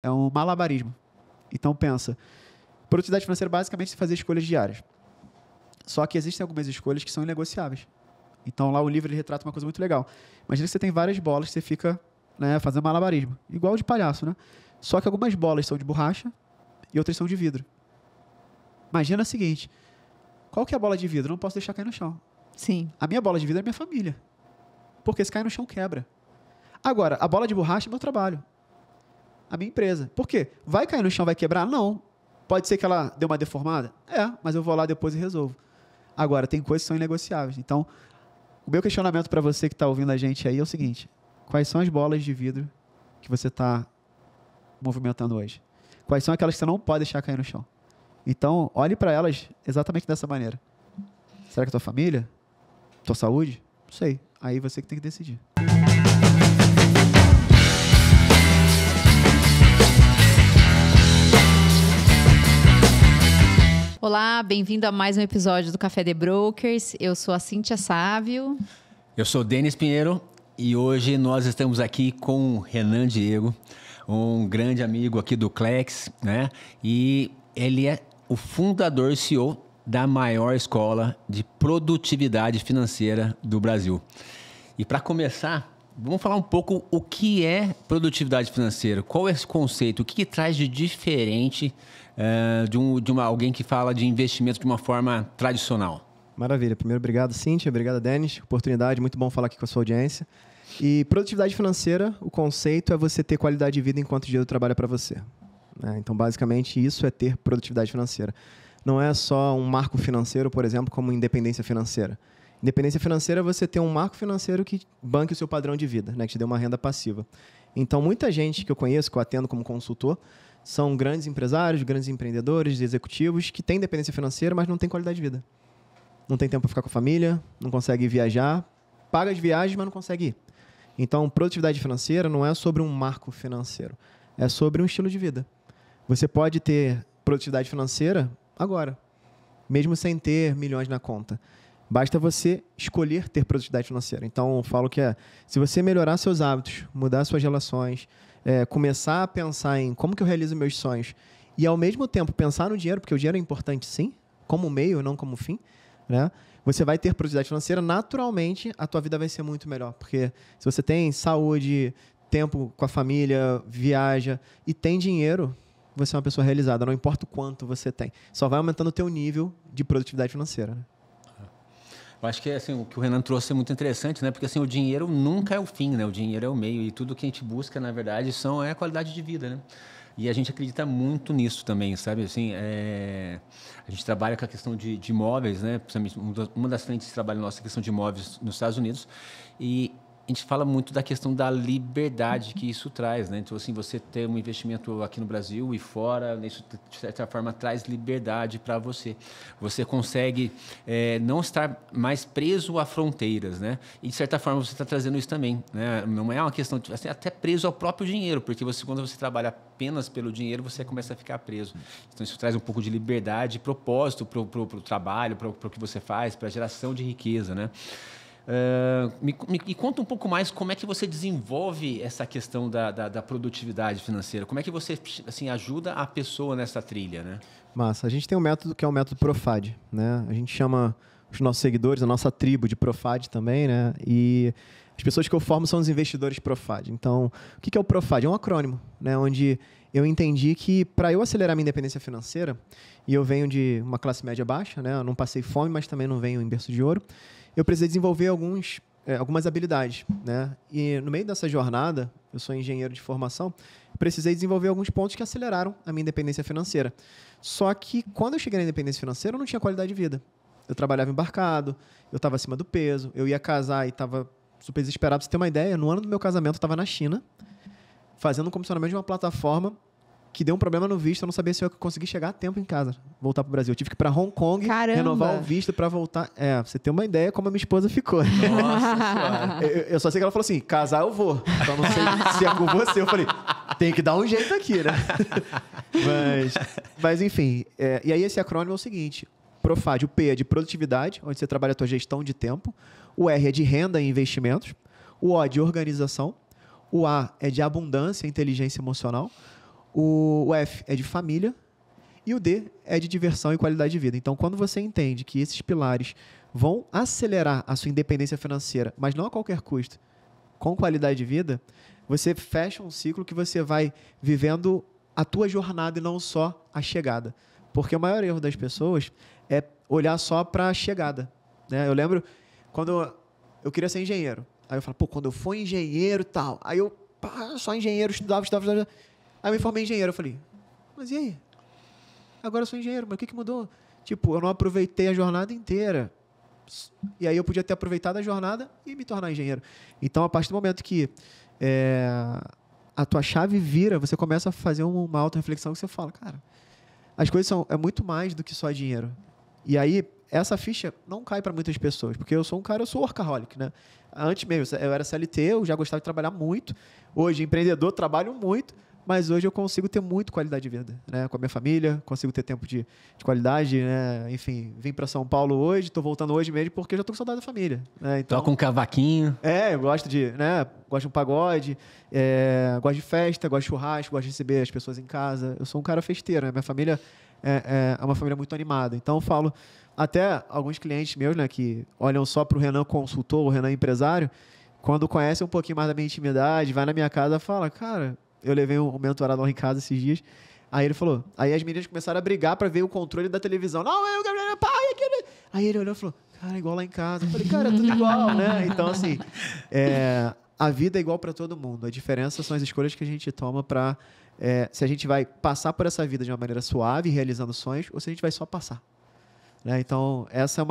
É um malabarismo. Então, pensa. Produtividade financeira, basicamente, é fazer escolhas diárias. Só que existem algumas escolhas que são inegociáveis. Então, lá o livro ele retrata uma coisa muito legal. Imagina que você tem várias bolas que você fica, né, fazendo malabarismo. Igual de palhaço, né? Só que algumas bolas são de borracha e outras são de vidro. Imagina o seguinte. Qual que é a bola de vidro? Eu não posso deixar cair no chão. Sim. A minha bola de vidro é minha família. Porque se cair no chão, quebra. Agora, a bola de borracha é meu trabalho. A minha empresa. Por quê? Vai cair no chão, vai quebrar? Não. Pode ser que ela dê uma deformada? É, mas eu vou lá depois e resolvo. Agora, tem coisas que são inegociáveis. Então, o meu questionamento para você que está ouvindo a gente aí é o seguinte. Quais são as bolas de vidro que você está movimentando hoje? Quais são aquelas que você não pode deixar cair no chão? Então, olhe para elas exatamente dessa maneira. Será que é tua família? Tua saúde? Não sei. Aí você que tem que decidir. Olá, bem-vindo a mais um episódio do Café The Brokers. Eu sou a Cíntia Sávio. Eu sou o Denis Pinheiro e hoje nós estamos aqui com o Renan Diego, um grande amigo aqui do Clex, né? E ele é o fundador e CEO da maior escola de produtividade financeira do Brasil. E para começar, vamos falar um pouco o que é produtividade financeira, qual é esse conceito, o que traz de diferente de alguém que fala de investimento de uma forma tradicional. Maravilha. Primeiro, obrigado, Cíntia. Obrigado, Denis. Oportunidade, muito bom falar aqui com a sua audiência. E produtividade financeira, o conceito é você ter qualidade de vida enquanto o dinheiro trabalha para você. Então, basicamente, isso é ter produtividade financeira. Não é só um marco financeiro, por exemplo, como independência financeira. Independência financeira é você ter um marco financeiro que banque o seu padrão de vida, né? Que te dê uma renda passiva. Então, muita gente que eu conheço, que eu atendo como consultor, são grandes empresários, grandes empreendedores, executivos que têm independência financeira, mas não têm qualidade de vida. Não tem tempo para ficar com a família, não consegue viajar, paga as viagens, mas não consegue ir. Então, produtividade financeira não é sobre um marco financeiro, é sobre um estilo de vida. Você pode ter produtividade financeira agora, mesmo sem ter milhões na conta. Basta você escolher ter produtividade financeira. Então, eu falo que se você melhorar seus hábitos, mudar suas relações, começar a pensar em como que eu realizo meus sonhos e, ao mesmo tempo, pensar no dinheiro, porque o dinheiro é importante, sim, como meio, não como fim, né? Você vai ter produtividade financeira, naturalmente, a tua vida vai ser muito melhor. Porque se você tem saúde, tempo com a família, viaja e tem dinheiro, você é uma pessoa realizada, não importa o quanto você tem. Só vai aumentando o teu nível de produtividade financeira, né? Eu acho que assim, o que o Renan trouxe é muito interessante, né? Porque assim, o dinheiro nunca é o fim, né? O dinheiro é o meio e tudo que a gente busca, na verdade, é a qualidade de vida, né? E a gente acredita muito nisso também, sabe? Assim, a gente trabalha com a questão de imóveis, né? Uma das frentes de trabalho nossa é a questão de imóveis nos Estados Unidos. E a gente fala muito da questão da liberdade que isso traz, né? Então, assim, você ter um investimento aqui no Brasil e fora, isso, de certa forma, traz liberdade para você. Você consegue não estar mais preso a fronteiras, né? E, de certa forma, você está trazendo isso também, né? Não é uma questão de assim, até preso ao próprio dinheiro, porque quando você trabalha apenas pelo dinheiro, você começa a ficar preso. Então, isso traz um pouco de liberdade e propósito para o trabalho, para o que você faz, para a geração de riqueza, né? Me conta um pouco mais como é que você desenvolve essa questão da produtividade financeira. Como é que você assim, ajuda a pessoa nessa trilha, né? Massa. A gente tem um método que é o método Profad, né? A gente chama os nossos seguidores, a nossa tribo de Profad também, né? E as pessoas que eu formo são os investidores Profad. Então, o que é o Profad? É um acrônimo, né? Onde eu entendi que para eu acelerar minha independência financeira, e eu venho de uma classe média baixa, né? Eu não passei fome, mas também não venho em berço de ouro. Eu precisei desenvolver algumas habilidades, né? E no meio dessa jornada, eu sou engenheiro de formação, precisei desenvolver alguns pontos que aceleraram a minha independência financeira. Só que quando eu cheguei na independência financeira, eu não tinha qualidade de vida. Eu trabalhava embarcado, eu estava acima do peso, eu ia casar e estava super desesperado. Pra você ter uma ideia, no ano do meu casamento, eu estava na China, fazendo um comissionamento de uma plataforma que deu um problema no visto, eu não sabia se eu ia conseguir chegar a tempo em casa, voltar pro Brasil. Eu tive que ir para Hong Kong, renovar o visto para voltar. Pra você ter uma ideia como a minha esposa ficou. Nossa Senhora. Eu só sei que ela falou assim, casar eu vou. Então não sei se é com você. Eu falei, tem que dar um jeito aqui, né? Mas enfim. E aí esse acrônimo é o seguinte. Profad, o P é de produtividade, onde você trabalha a tua gestão de tempo. O R é de renda e investimentos. O O é de organização. O A é de abundância e inteligência emocional. O F é de família e o D é de diversão e qualidade de vida. Então, quando você entende que esses pilares vão acelerar a sua independência financeira, mas não a qualquer custo, com qualidade de vida, você fecha um ciclo que você vai vivendo a tua jornada e não só a chegada. Porque o maior erro das pessoas é olhar só para a chegada, né? Eu lembro quando eu queria ser engenheiro. Aí eu falo, pô, quando eu for engenheiro e tal. Aí eu, só engenheiro, estudava. Aí eu me formei engenheiro. Eu falei, mas e aí? Agora eu sou engenheiro, mas o que mudou? Tipo, eu não aproveitei a jornada inteira. E aí eu podia ter aproveitado a jornada e me tornar engenheiro. Então, a partir do momento que a tua chave vira, você começa a fazer uma auto-reflexão que você fala, cara, as coisas é muito mais do que só dinheiro. E aí, essa ficha não cai para muitas pessoas, porque eu sou workaholic, né? Antes mesmo, eu era CLT, eu já gostava de trabalhar muito. Hoje, empreendedor, trabalho muito, mas hoje eu consigo ter muito qualidade de vida, né? Com a minha família, consigo ter tempo de qualidade, né? Enfim, vim para São Paulo hoje, estou voltando hoje mesmo porque eu já estou com saudade da família, né? Então, toca um cavaquinho. Eu gosto de, né? Gosto de um pagode, gosto de festa, gosto de churrasco, gosto de receber as pessoas em casa. Eu sou um cara festeiro, né? Minha família é uma família muito animada. Então, eu falo, até alguns clientes meus, né? Que olham só para o Renan consultor, o Renan empresário, quando conhecem um pouquinho mais da minha intimidade, vai na minha casa e fala, cara... Eu levei um mentorado lá em casa esses dias. Aí ele falou... Aí as meninas começaram a brigar para ver o controle da televisão. Não, pai... Aí ele olhou e falou... Cara, igual lá em casa. Eu falei, cara, é tudo igual, né? Então, assim... a vida é igual para todo mundo. A diferença são as escolhas que a gente toma para... se a gente vai passar por essa vida de uma maneira suave, realizando sonhos, ou se a gente vai só passar. Né? Então, essa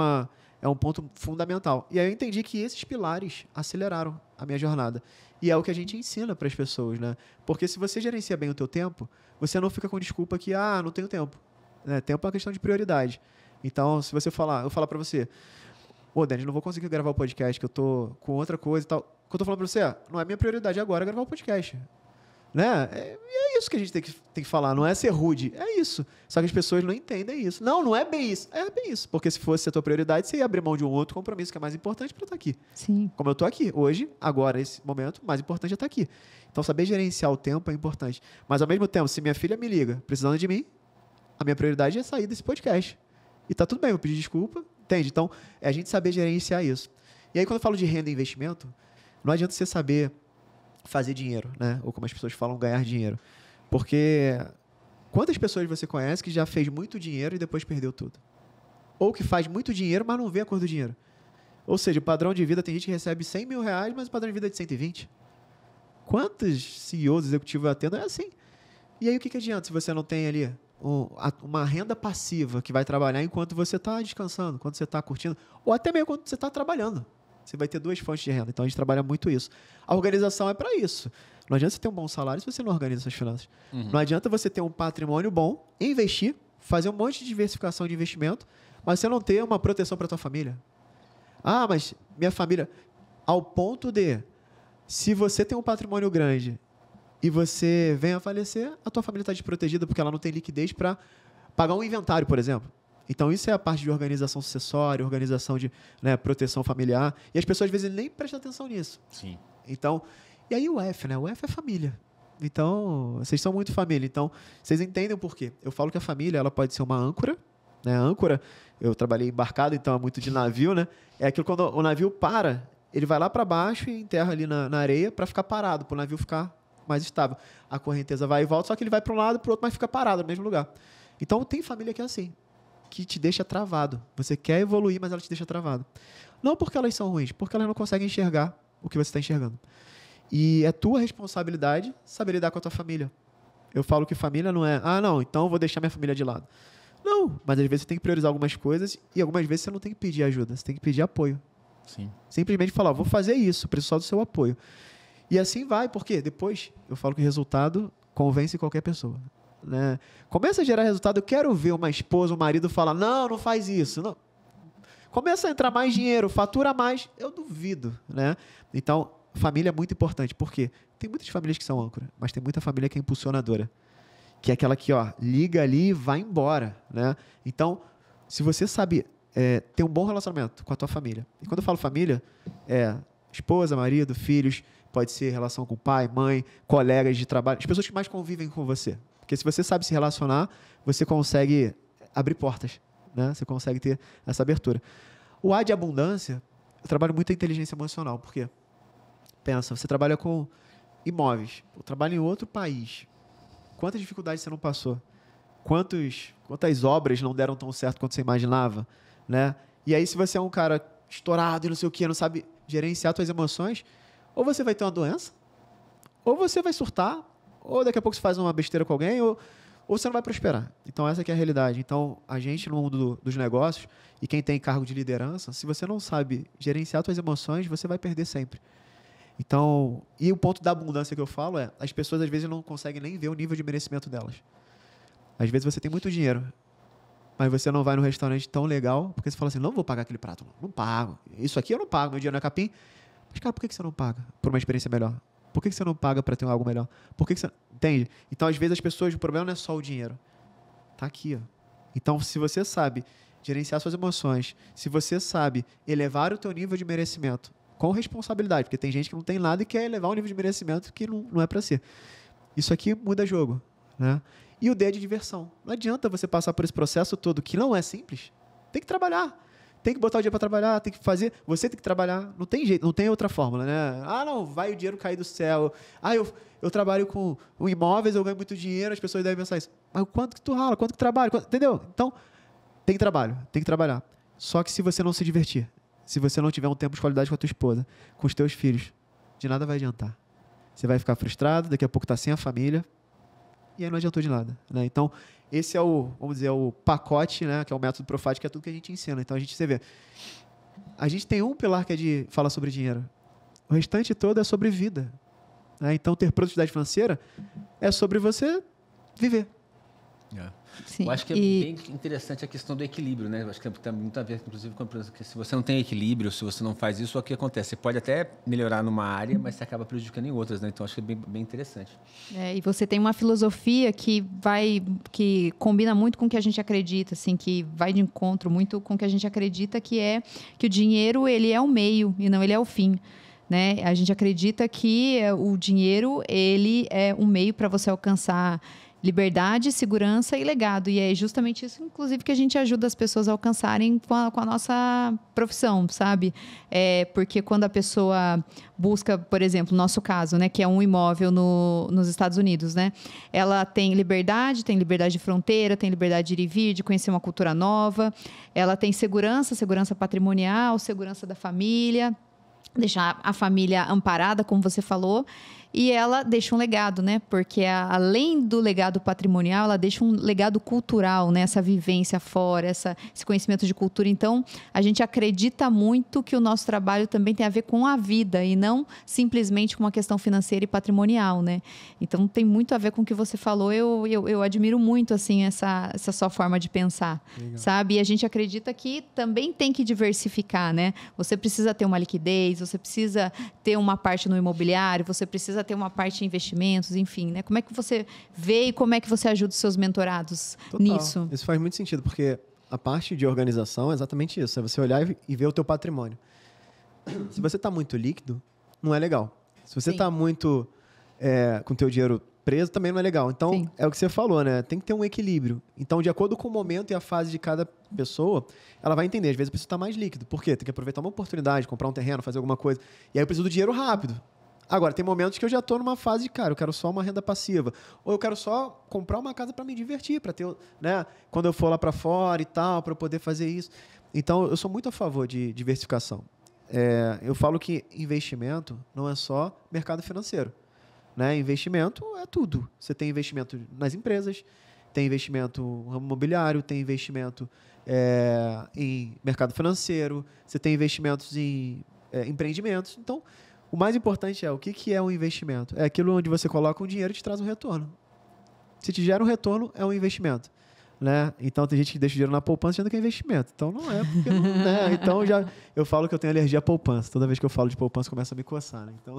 é um ponto fundamental. E aí eu entendi que esses pilares aceleraram a minha jornada. E é o que a gente ensina para as pessoas, né? Porque se você gerencia bem o teu tempo, você não fica com desculpa que, não tenho tempo. Né? Tempo é uma questão de prioridade. Então, se você eu falar para você, Denis, não vou conseguir gravar o podcast, que eu tô com outra coisa e tal. O que eu tô falando para você, não é minha prioridade agora gravar o podcast. Né? É isso que a gente tem que falar, não é ser rude, é isso. Só que as pessoas não entendem isso. Não é bem isso. É bem isso, porque se fosse a tua prioridade, você ia abrir mão de um outro compromisso que é mais importante para estar aqui. Sim. Como eu estou aqui hoje, agora, esse momento, mais importante é estar aqui. Então, saber gerenciar o tempo é importante. Mas, ao mesmo tempo, se minha filha me liga precisando de mim, a minha prioridade é sair desse podcast. E tá tudo bem, eu vou pedir desculpa, entende? Então, é a gente saber gerenciar isso. E aí, quando eu falo de renda e investimento, não adianta você saber fazer dinheiro, né? Ou como as pessoas falam, ganhar dinheiro. Porque quantas pessoas você conhece que já fez muito dinheiro e depois perdeu tudo? Ou que faz muito dinheiro, mas não vê a cor do dinheiro. Ou seja, o padrão de vida, tem gente que recebe 100 mil reais, mas o padrão de vida é de 120. Quantos CEOs executivos eu atendo é assim? E aí o que adianta se você não tem ali uma renda passiva que vai trabalhar enquanto você está descansando, enquanto você está curtindo, ou até mesmo quando você está trabalhando? Você vai ter duas fontes de renda. Então, a gente trabalha muito isso. A organização é para isso. Não adianta você ter um bom salário se você não organiza suas finanças. Uhum. Não adianta você ter um patrimônio bom, investir, fazer um monte de diversificação de investimento, mas você não ter uma proteção para a tua família. Mas minha família... Ao ponto de, se você tem um patrimônio grande e você vem a falecer, a tua família está desprotegida porque ela não tem liquidez para pagar um inventário, por exemplo. Então, isso é a parte de organização sucessória, organização de proteção familiar. E as pessoas, às vezes, nem prestam atenção nisso. Sim. Então, e aí o F, né? O F é família. Então, vocês são muito família. Então, vocês entendem o porquê. Eu falo que a família ela pode ser uma âncora. Né? Âncora, eu trabalhei embarcado, então é muito de navio, né? É aquilo quando o navio para, ele vai lá para baixo e enterra ali na areia para ficar parado, para o navio ficar mais estável. A correnteza vai e volta, só que ele vai para um lado e para o outro, mas fica parado no mesmo lugar. Então, tem família que é assim, que te deixa travado. Você quer evoluir, mas ela te deixa travado. Não porque elas são ruins, porque elas não conseguem enxergar o que você está enxergando. E é tua responsabilidade saber lidar com a tua família. Eu falo que família não é, não, então eu vou deixar minha família de lado. Não, mas às vezes você tem que priorizar algumas coisas e algumas vezes você não tem que pedir ajuda, você tem que pedir apoio. Sim. Simplesmente falar, vou fazer isso, preciso só do seu apoio. E assim vai, porque depois eu falo que o resultado convence qualquer pessoa. Né? Começa a gerar resultado, eu quero ver uma esposa, um marido falar, não faz isso. Não. Começa a entrar mais dinheiro, fatura mais, eu duvido. Né? Então, família é muito importante. Por quê? Tem muitas famílias que são âncora, mas tem muita família que é impulsionadora. Que é aquela que liga ali e vai embora. Né? Então, se você sabe ter um bom relacionamento com a tua família. E quando eu falo família, esposa, marido, filhos, pode ser relação com pai, mãe, colegas de trabalho, as pessoas que mais convivem com você. Porque se você sabe se relacionar, você consegue abrir portas, né? Você consegue ter essa abertura. O A de abundância, eu trabalho muito a inteligência emocional. Por quê? Pensa, você trabalha com imóveis, eu trabalho em outro país. Quantas dificuldades você não passou? Quantas obras não deram tão certo quanto você imaginava, né? E aí, se você é um cara estourado e não sei o quê, não sabe gerenciar suas emoções, ou você vai ter uma doença, ou você vai surtar, ou daqui a pouco você faz uma besteira com alguém, ou você não vai prosperar. Então, essa que é a realidade. Então, a gente, no mundo dos negócios, e quem tem cargo de liderança, se você não sabe gerenciar suas emoções, você vai perder sempre. Então, e o ponto da abundância que eu falo é, as pessoas às vezes não conseguem nem ver o nível de merecimento delas. Às vezes você tem muito dinheiro, mas você não vai num restaurante tão legal, porque você fala assim, não vou pagar aquele prato, não pago. Isso aqui eu não pago, meu dinheiro não é capim. Mas, cara, por que você não paga por uma experiência melhor? Por que você não paga para ter algo melhor? Por que você... Entende? Então, às vezes, as pessoas, o problema não é só o dinheiro. Tá aqui, ó. Então, se você sabe gerenciar suas emoções, se você sabe elevar o teu nível de merecimento com responsabilidade, porque tem gente que não tem nada e quer elevar o nível de merecimento que não é para ser. Isso aqui muda jogo, né? E o D é de diversão. Não adianta você passar por esse processo todo que não é simples. Tem que trabalhar. Tem que botar o dia para trabalhar, tem que fazer. Você tem que trabalhar. Não tem jeito, não tem outra fórmula, né? Ah, não, vai o dinheiro cair do céu. Ah, eu trabalho com imóveis, eu ganho muito dinheiro, as pessoas devem pensar isso. Mas quanto que tu rala, quanto que trabalha, entendeu? Então, tem que trabalhar. Só que se você não se divertir, se você não tiver um tempo de qualidade com a tua esposa, com os teus filhos, de nada vai adiantar. Você vai ficar frustrado, daqui a pouco tá sem a família, e aí não adiantou de nada, né? Então, esse é vamos dizer, o pacote, né, que é o método Profit, que é tudo que a gente ensina. Então, você vê, a gente tem um pilar que é de falar sobre dinheiro. O restante todo é sobre vida, né? Então, ter produtividade financeira é sobre você viver. Sim. Eu acho que é bem interessante a questão do equilíbrio, né? Eu acho que tem muito a ver, inclusive, com que se você não tem equilíbrio, se você não faz isso, o que acontece? Você pode até melhorar numa área, mas você acaba prejudicando em outras, né? Então, acho que é bem interessante. E você tem uma filosofia que combina muito com o que a gente acredita, assim, que vai de encontro muito com o que a gente acredita, que é que o dinheiro, ele é o meio e não ele é o fim. Né? A gente acredita que o dinheiro, ele é um meio para você alcançar liberdade, segurança e legado. E é justamente isso, inclusive, que a gente ajuda as pessoas a alcançarem com a nossa profissão, sabe? Porque quando a pessoa busca, por exemplo, no nosso caso, né, que é um imóvel nos Estados Unidos, né? Ela tem liberdade de fronteira, tem liberdade de ir e vir, de conhecer uma cultura nova. Ela tem segurança patrimonial, segurança da família, deixar a família amparada, como você falou, e ela deixa um legado, né? Porque além do legado patrimonial, ela deixa um legado cultural, né? Essa vivência fora, esse conhecimento de cultura. Então, a gente acredita muito que o nosso trabalho também tem a ver com a vida e não simplesmente com uma questão financeira e patrimonial, né? Então, tem muito a ver com o que você falou. Eu admiro muito, assim, essa sua forma de pensar, legal, sabe? E a gente acredita que também tem que diversificar, né? Você precisa ter uma liquidez, você precisa ter uma parte no imobiliário, você precisa ter uma parte em investimentos, enfim, né? Como é que você vê e como é que você ajuda os seus mentorados nisso? Isso faz muito sentido, porque a parte de organização é exatamente isso, é você olhar e ver o teu patrimônio. Se você está muito líquido, não é legal. Se você está muito com o teu dinheiro preso, também não é legal. Então, sim, é o que você falou, né? Tem que ter um equilíbrio. Então, de acordo com o momento e a fase de cada pessoa, ela vai entender. Às vezes, a pessoa está mais líquido. Por quê? Tem que aproveitar uma oportunidade, comprar um terreno, fazer alguma coisa. E aí, eu preciso do dinheiro rápido. Agora, tem momentos que eu já estou numa fase de, cara, eu quero só uma renda passiva. Ou eu quero só comprar uma casa para me divertir, para ter, né? Quando eu for lá para fora e tal, para eu poder fazer isso. Então, eu sou muito a favor de diversificação. Eu falo que investimento não é só mercado financeiro, né? Investimento é tudo. Você tem investimento nas empresas, tem investimento no ramo imobiliário, tem investimento em mercado financeiro, você tem investimentos em empreendimentos. Então, o mais importante é o que é um investimento? É aquilo onde você coloca um dinheiro e te traz um retorno. Se te gera um retorno, é um investimento, né? Então, tem gente que deixa o dinheiro na poupança achando que é investimento. Então, não é. Porque não, né? Então, eu falo que eu tenho alergia à poupança. Toda vez que eu falo de poupança, começa a me coçar, né? Então,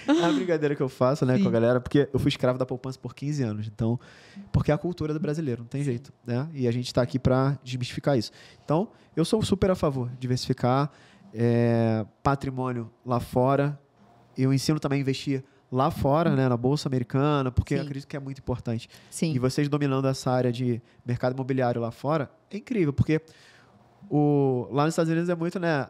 é uma brincadeira que eu faço, né, com a galera, porque eu fui escravo da poupança por 15 anos. Então, porque é a cultura do brasileiro, não tem jeito, né? E a gente está aqui para desmistificar isso. Então, eu sou super a favor de diversificar patrimônio lá fora. Eu ensino também a investir lá fora, né, na Bolsa Americana, porque eu Sim. acredito que é muito importante. Sim. E vocês dominando essa área de mercado imobiliário lá fora, é incrível, porque lá nos Estados Unidos é muito, né,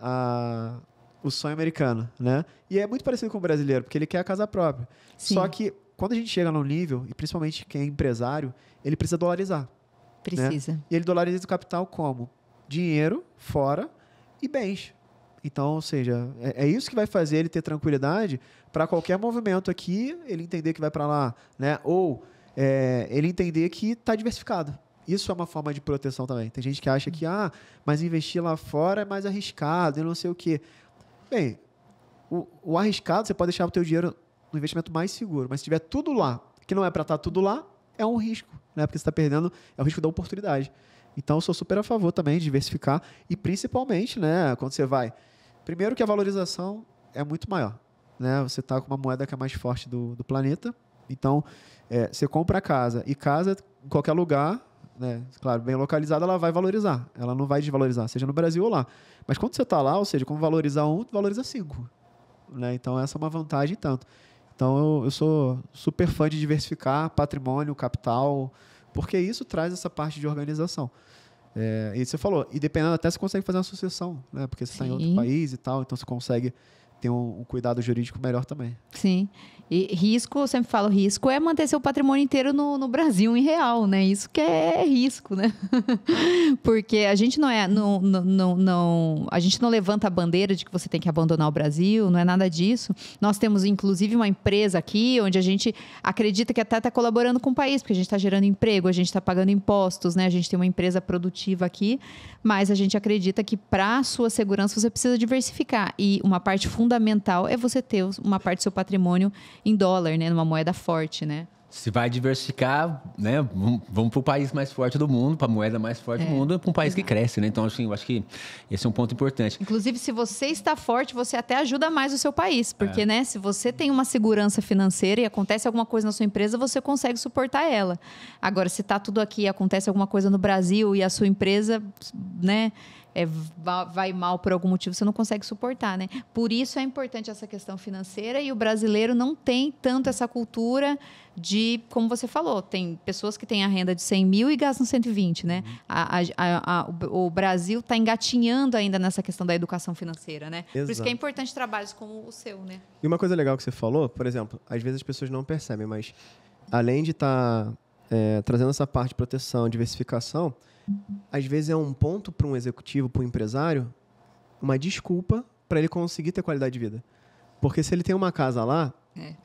o sonho americano, né? E é muito parecido com o brasileiro, porque ele quer a casa própria. Sim. Só que quando a gente chega num nível, e principalmente quem é empresário, ele precisa dolarizar. Precisa. E ele dolariza o capital como? Dinheiro fora e bens. Então, ou seja, é isso que vai fazer ele ter tranquilidade para qualquer movimento aqui, ele entender que vai para lá, né? Ou ele entender que está diversificado. Isso é uma forma de proteção também. Tem gente que acha que, mas investir lá fora é mais arriscado e não sei o quê. Bem, o arriscado, você pode deixar o teu dinheiro no investimento mais seguro. Mas se tiver tudo lá, que não é para estar tudo lá, é um risco, né? Porque você está perdendo, é o risco da oportunidade. Então, eu sou super a favor também de diversificar e principalmente, né, quando você vai... Primeiro que a valorização é muito maior, né? Você está com uma moeda que é mais forte do planeta. Então, você compra a casa e casa em qualquer lugar, né? Claro, bem localizada, ela vai valorizar. Ela não vai desvalorizar, seja no Brasil ou lá. Mas quando você está lá, ou seja, como valorizar um, valoriza 5. Né? Então, essa é uma vantagem tanto. Então, eu sou super fã de diversificar patrimônio, capital, porque isso traz essa parte de organização. E você falou, e dependendo até você consegue fazer uma sucessão, né? Porque você está em outro país e tal, então você consegue ter um cuidado jurídico melhor também. Sim. E risco, eu sempre falo, risco é manter seu patrimônio inteiro no Brasil em real, né? Isso que é risco, né? Porque a gente a gente não levanta a bandeira de que você tem que abandonar o Brasil, não é nada disso. Nós temos, inclusive, uma empresa aqui onde a gente acredita que até está colaborando com o país, porque a gente está gerando emprego, a gente está pagando impostos, né? A gente tem uma empresa produtiva aqui, mas a gente acredita que para a sua segurança você precisa diversificar. E uma parte fundamental é você ter uma parte do seu patrimônio em dólar, né? Numa moeda forte, né? Se vai diversificar, né? Vamos para o país mais forte do mundo, para a moeda mais forte do mundo, para um país que cresce, né? Então, assim, eu acho que esse é um ponto importante. Inclusive, se você está forte, você até ajuda mais o seu país. Porque, né? Se você tem uma segurança financeira e acontece alguma coisa na sua empresa, você consegue suportar ela. Agora, se está tudo aqui e acontece alguma coisa no Brasil e a sua empresa, né? Vai mal por algum motivo, você não consegue suportar, né? Por isso é importante essa questão financeira e o brasileiro não tem tanto essa cultura de, como você falou, tem pessoas que têm a renda de 100 mil e gastam 120, né? O Brasil está engatinhando ainda nessa questão da educação financeira, né? Exato. Por isso que é importante trabalhos como o seu, né? E uma coisa legal que você falou, por exemplo, às vezes as pessoas não percebem, mas além de estar trazendo essa parte de proteção, diversificação, às vezes é um ponto para um executivo, para um empresário, uma desculpa para ele conseguir ter qualidade de vida. Porque se ele tem uma casa lá,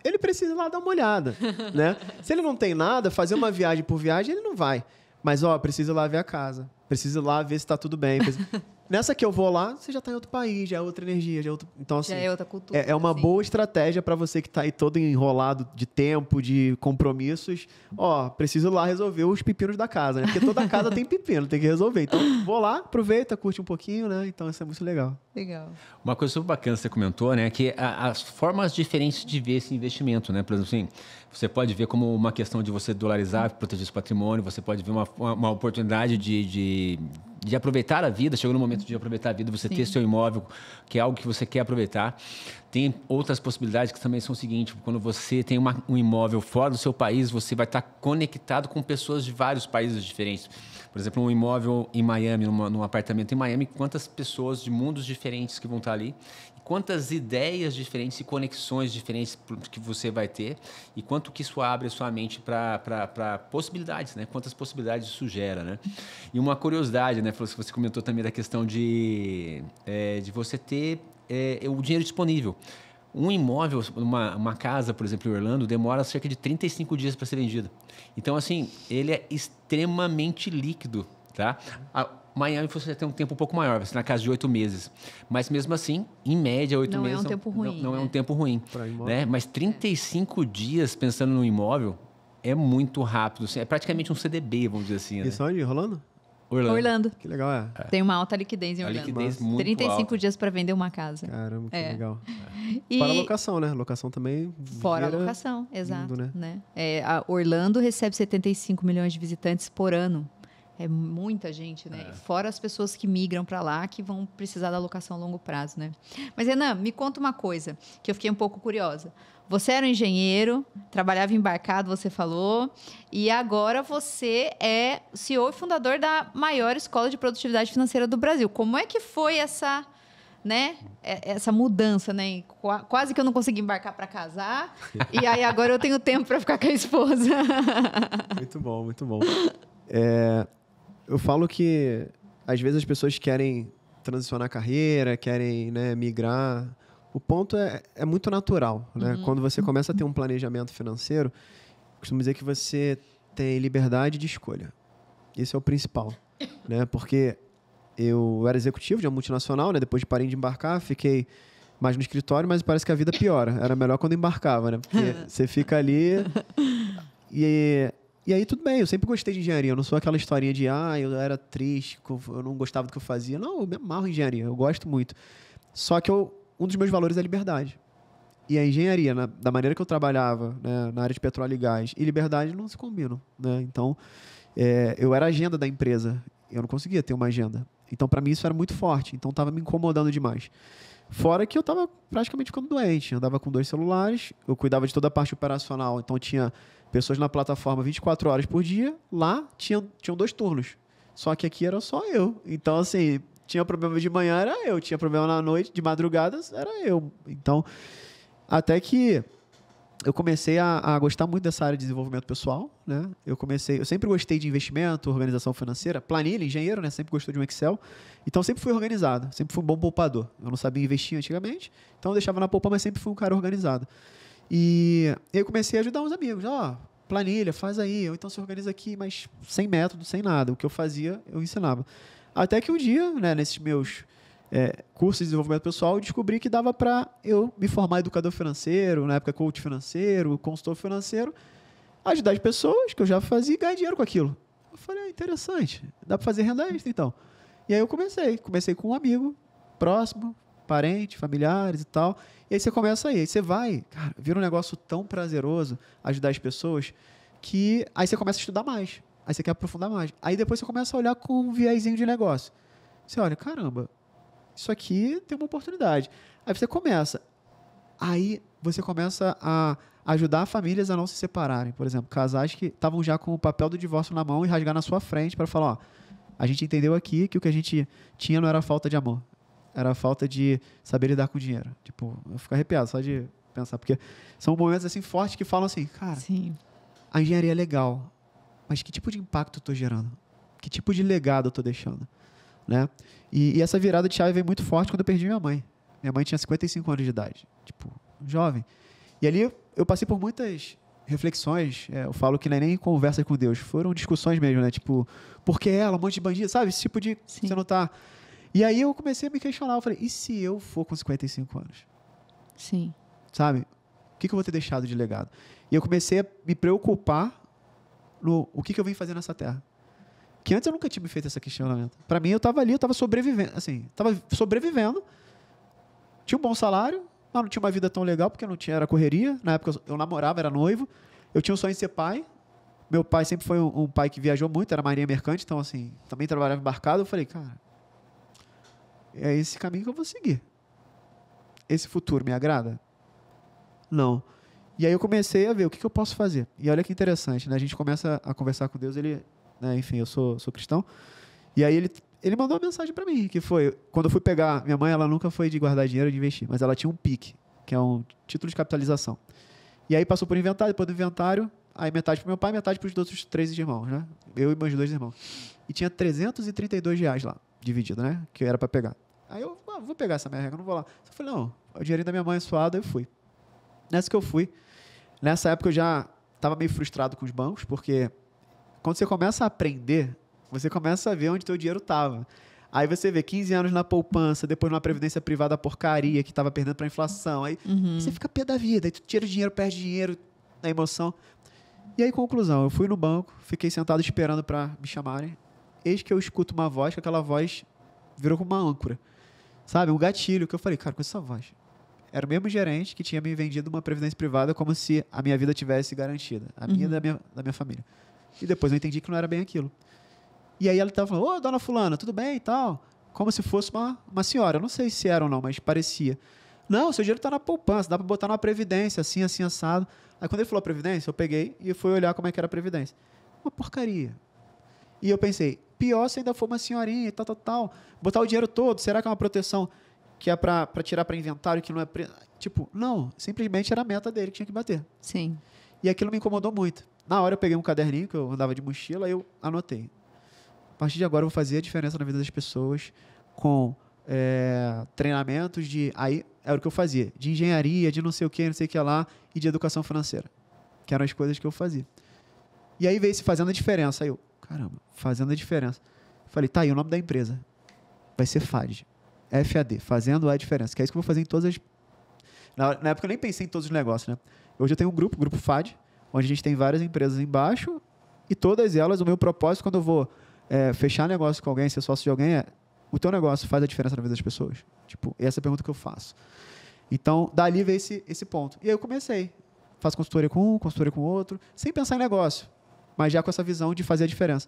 ele precisa ir lá dar uma olhada, né? Se ele não tem nada, fazer uma viagem por viagem, ele não vai. Mas, precisa ir lá ver a casa. Precisa ir lá ver se está tudo bem. Nessa que eu vou lá, você já está em outro país, já é outra energia, já é outro... Então, assim, já é outra cultura. É uma boa estratégia para você que está aí todo enrolado de tempo, de compromissos. Preciso ir lá resolver os pepinos da casa, né? Porque toda casa tem pepino, tem que resolver. Então, vou lá, aproveita, curte um pouquinho, né? Então, isso é muito legal. Legal. Uma coisa super bacana que você comentou, né? Que as formas diferentes de ver esse investimento, né? Por exemplo, assim, você pode ver como uma questão de você dolarizar, proteger esse patrimônio, você pode ver uma oportunidade de aproveitar a vida, chegou no momento de aproveitar a vida, você ter seu imóvel, que é algo que você quer aproveitar. Tem outras possibilidades que também são o seguinte, quando você tem um imóvel fora do seu país, você vai estar conectado com pessoas de vários países diferentes. Por exemplo, um imóvel em Miami, num apartamento em Miami, quantas pessoas de mundos diferentes que vão estar ali, quantas ideias diferentes e conexões diferentes que você vai ter e quanto que isso abre a sua mente para possibilidades, né? Quantas possibilidades isso gera, né? E uma curiosidade, né? Você comentou também da questão de você ter o dinheiro disponível. Um imóvel, uma casa, por exemplo, em Orlando, demora cerca de 35 dias para ser vendida. Então, assim, ele é extremamente líquido, tá? Miami você tem um tempo um pouco maior, você na casa de 8 meses. Mas mesmo assim, em média, 8 meses... Não é um tempo ruim. Não é um tempo ruim. Né? Mas 35 dias pensando no imóvel é muito rápido. Assim, é praticamente um CDB, vamos dizer assim. Isso onde? Rolando? Orlando. Que legal, Tem uma alta liquidez em A Orlando. liquidez muito 35 alta. dias para vender uma casa. Caramba, que legal. E... Fora a locação, né? Locação também... Fora a locação, exato. lindo, né? Orlando recebe 75 milhões de visitantes por ano. É muita gente, né? Fora as pessoas que migram para lá, que vão precisar da alocação a longo prazo, né? Mas, Renan, me conta uma coisa, que eu fiquei um pouco curiosa. Você era um engenheiro, trabalhava embarcado, você falou, e agora você é CEO e fundador da maior escola de produtividade financeira do Brasil. Como é que foi essa, né, essa mudança, né? Quase que eu não consegui embarcar para casar, e aí agora eu tenho tempo para ficar com a esposa. Muito bom, muito bom. Eu falo que, às vezes, as pessoas querem transicionar a carreira, querem, né, migrar. O ponto é muito natural, né? Quando você começa a ter um planejamento financeiro, costumo dizer que você tem liberdade de escolha. Esse é o principal, né? Porque eu era executivo de uma multinacional, né? Depois parei de embarcar, fiquei mais no escritório, mas parece que a vida piora. Era melhor quando embarcava, né? Porque você fica ali e aí tudo bem, eu sempre gostei de engenharia. Eu não sou aquela historinha de, eu era triste, eu não gostava do que eu fazia. Não, eu me amarro em engenharia, eu gosto muito. Só que um dos meus valores é a liberdade. E a engenharia, da maneira que eu trabalhava, né, na área de petróleo e gás, e liberdade não se combinam, né? Então, eu era a agenda da empresa. Eu não conseguia ter uma agenda. Então, para mim, isso era muito forte. Então, estava me incomodando demais. Fora que eu estava praticamente ficando doente. Eu andava com 2 celulares, eu cuidava de toda a parte operacional. Então, tinha pessoas na plataforma 24 horas por dia. Lá, tinham 2 turnos. Só que aqui era só eu. Então, assim, tinha problema de manhã, era eu. Tinha problema na noite, de madrugada, era eu. Então, até que eu comecei a gostar muito dessa área de desenvolvimento pessoal, né? Eu sempre gostei de investimento, organização financeira, planilha, engenheiro, né? Sempre gostou de um Excel. Então, sempre fui organizado, sempre fui um bom poupador. Eu não sabia investir antigamente, então eu deixava na poupa, mas sempre fui um cara organizado. E eu comecei a ajudar uns amigos. Planilha, faz aí, ou então se organiza aqui, mas sem método, sem nada. O que eu fazia, eu ensinava. Até que um dia, né, nesses meus cursos de desenvolvimento pessoal, eu descobri que dava para eu me formar educador financeiro, na época coach financeiro, consultor financeiro, ajudar as pessoas, que eu já fazia, e ganhar dinheiro com aquilo. Eu falei, interessante, dá para fazer renda extra então. E aí eu comecei com um amigo próximo, parente, familiares e tal, e aí você começa aí você vai, cara, vira um negócio tão prazeroso ajudar as pessoas, que aí você começa a estudar mais, aí você quer aprofundar mais, aí depois você começa a olhar com um viésinho de negócio. Você olha, caramba, isso aqui tem uma oportunidade. Aí você começa a ajudar famílias a não se separarem. Por exemplo, casais que estavam já com o papel do divórcio na mão e rasgar na sua frente para falar, a gente entendeu aqui que o que a gente tinha não era falta de amor, era falta de saber lidar com o dinheiro. Tipo, eu fico arrepiado só de pensar, porque são momentos assim fortes que falam assim, cara, Sim. A engenharia é legal, mas que tipo de impacto eu estou gerando? Que tipo de legado eu estou deixando? Né? E essa virada de chave veio muito forte quando eu perdi minha mãe. Minha mãe tinha 55 anos de idade, tipo, jovem. E ali eu passei por muitas reflexões, eu falo que não é nem conversa com Deus, foram discussões mesmo, né? Tipo, por que ela, um monte de bandido, sabe? Esse tipo de... Sim. Você não tá... E aí eu comecei a me questionar, eu falei, e se eu for com 55 anos? Sim. Sabe? O que eu vou ter deixado de legado? E eu comecei a me preocupar no o que eu vim fazer nessa terra. Que antes eu nunca tinha me feito esse questionamento. Para mim, eu estava ali, eu estava sobrevivendo. Assim, estava sobrevivendo. Tinha um bom salário, mas não tinha uma vida tão legal, porque não tinha, era correria. Na época eu namorava, era noivo. Eu tinha um sonho de ser pai. Meu pai sempre foi um pai que viajou muito, era marinha mercante, então assim, também trabalhava embarcado. Eu falei, cara, é esse caminho que eu vou seguir. Esse futuro me agrada? Não. E aí eu comecei a ver o que eu posso fazer. E olha que interessante, né? A gente começa a conversar com Deus, ele... Né, enfim, eu sou cristão. E aí ele mandou uma mensagem para mim, que foi, quando eu fui pegar, minha mãe, ela nunca foi de guardar dinheiro, de investir, mas ela tinha um PIC, que é um título de capitalização. E aí passou por inventário, depois do inventário, aí metade para meu pai, metade para os outros 3 irmãos, né? Eu e meus 2 irmãos. E tinha R$332 lá, dividido, né? Que era para pegar. Aí eu, vou pegar essa minha regra, não vou lá. Eu falei, não, o dinheirinho da minha mãe é suado, eu fui. Nessa que eu fui, nessa época eu já estava meio frustrado com os bancos, porque quando você começa a aprender, você começa a ver onde teu dinheiro estava. Aí você vê 15 anos na poupança, depois numa previdência privada porcaria, que estava perdendo para a inflação. Aí você fica pé da vida, aí tu tira dinheiro, perde dinheiro, na emoção. E aí, conclusão, eu fui no banco, fiquei sentado esperando para me chamarem. Eis que eu escuto uma voz, que aquela voz virou como uma âncora. Sabe, um gatilho, que eu falei, cara, com essa voz. Era o mesmo gerente que tinha me vendido uma previdência privada como se a minha vida tivesse garantida. A minha e da minha família. E depois eu entendi que não era bem aquilo. E aí ela tava falando, ô, dona fulana, tudo bem e tal? Como se fosse uma senhora. Eu não sei se era ou não, mas parecia. Não, seu dinheiro está na poupança, dá para botar na previdência, assim, assim, assado. Aí quando ele falou previdência, eu peguei e fui olhar como é que era a previdência. Uma porcaria. E eu pensei, pior se ainda for uma senhorinha e tal, tal, tal. Botar o dinheiro todo, será que é uma proteção que é para tirar para inventário, que não é... Tipo, não, simplesmente era a meta dele que tinha que bater. Sim. E aquilo me incomodou muito. Na hora eu peguei um caderninho, que eu andava de mochila, e eu anotei. A partir de agora eu vou fazer a diferença na vida das pessoas com treinamentos de... Aí era o que eu fazia. De engenharia, de não sei o que lá, e de educação financeira. Que eram as coisas que eu fazia. E aí veio se fazendo a diferença. Aí eu, caramba, fazendo a diferença. Falei, tá aí o nome da empresa. Vai ser FAD. FAD, fazendo a diferença. Que é isso que eu vou fazer em todas as... Na época eu nem pensei em todos os negócios, né? Hoje eu tenho um grupo FAD, onde a gente tem várias empresas embaixo, e todas elas, o meu propósito quando eu vou fechar negócio com alguém, ser sócio de alguém, o teu negócio faz a diferença na vida das pessoas? Tipo, essa é a pergunta que eu faço. Então, dali veio esse ponto. E aí eu comecei. Faço consultoria com um, consultoria com outro, sem pensar em negócio, mas já com essa visão de fazer a diferença.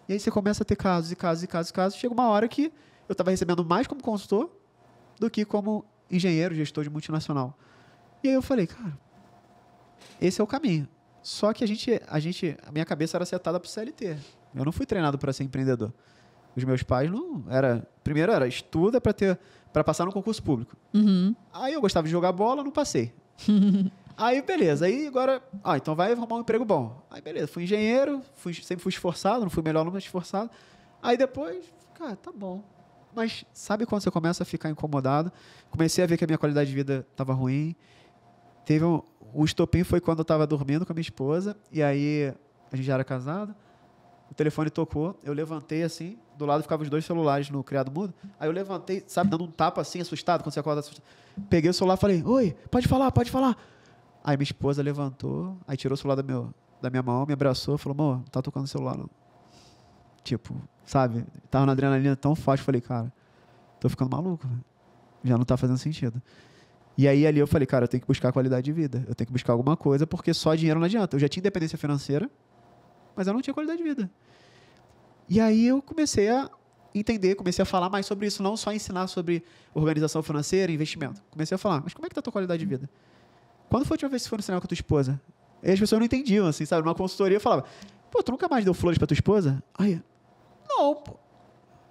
E aí você começa a ter casos e casos e casos e casos. Chega uma hora que eu estava recebendo mais como consultor do que como engenheiro, gestor de multinacional. E aí eu falei, cara, esse é o caminho. Só que a minha cabeça era setada para o CLT. Eu não fui treinado para ser empreendedor. Os meus pais não... Primeiro era estuda para passar no concurso público. Uhum. Aí eu gostava de jogar bola, não passei. Aí, beleza. Aí agora... então vai arrumar um emprego bom. Aí, beleza. Fui engenheiro, sempre fui esforçado, não fui melhor aluno, mas esforçado. Aí depois, cara, tá bom. Mas sabe quando você começa a ficar incomodado? Comecei a ver que a minha qualidade de vida estava ruim. O estopim foi quando eu estava dormindo com a minha esposa. E aí, a gente já era casado. O telefone tocou. Eu levantei assim. Do lado ficavam os 2 celulares no criado mudo. Aí eu levantei, sabe, dando um tapa assim, assustado, quando você acorda assustado. Peguei o celular e falei, oi, pode falar, pode falar. Aí minha esposa levantou, aí tirou o celular da minha mão, me abraçou, falou, amor, não tá tocando o celular não. Tipo, sabe, tava na adrenalina tão forte, falei, cara, tô ficando maluco, véio. Já não tá fazendo sentido. E aí ali eu falei, cara, eu tenho que buscar qualidade de vida, eu tenho que buscar alguma coisa, porque só dinheiro não adianta. Eu já tinha independência financeira, mas eu não tinha qualidade de vida. E aí eu comecei a entender, comecei a falar mais sobre isso, não só ensinar sobre organização financeira, investimento. Comecei a falar, mas como é que tá a tua qualidade de vida? Quando foi a última vez que você foi no cinema com a tua esposa? E as pessoas não entendiam, assim, sabe? Numa consultoria eu falava, pô, tu nunca mais deu flores pra tua esposa? Aí, não, pô.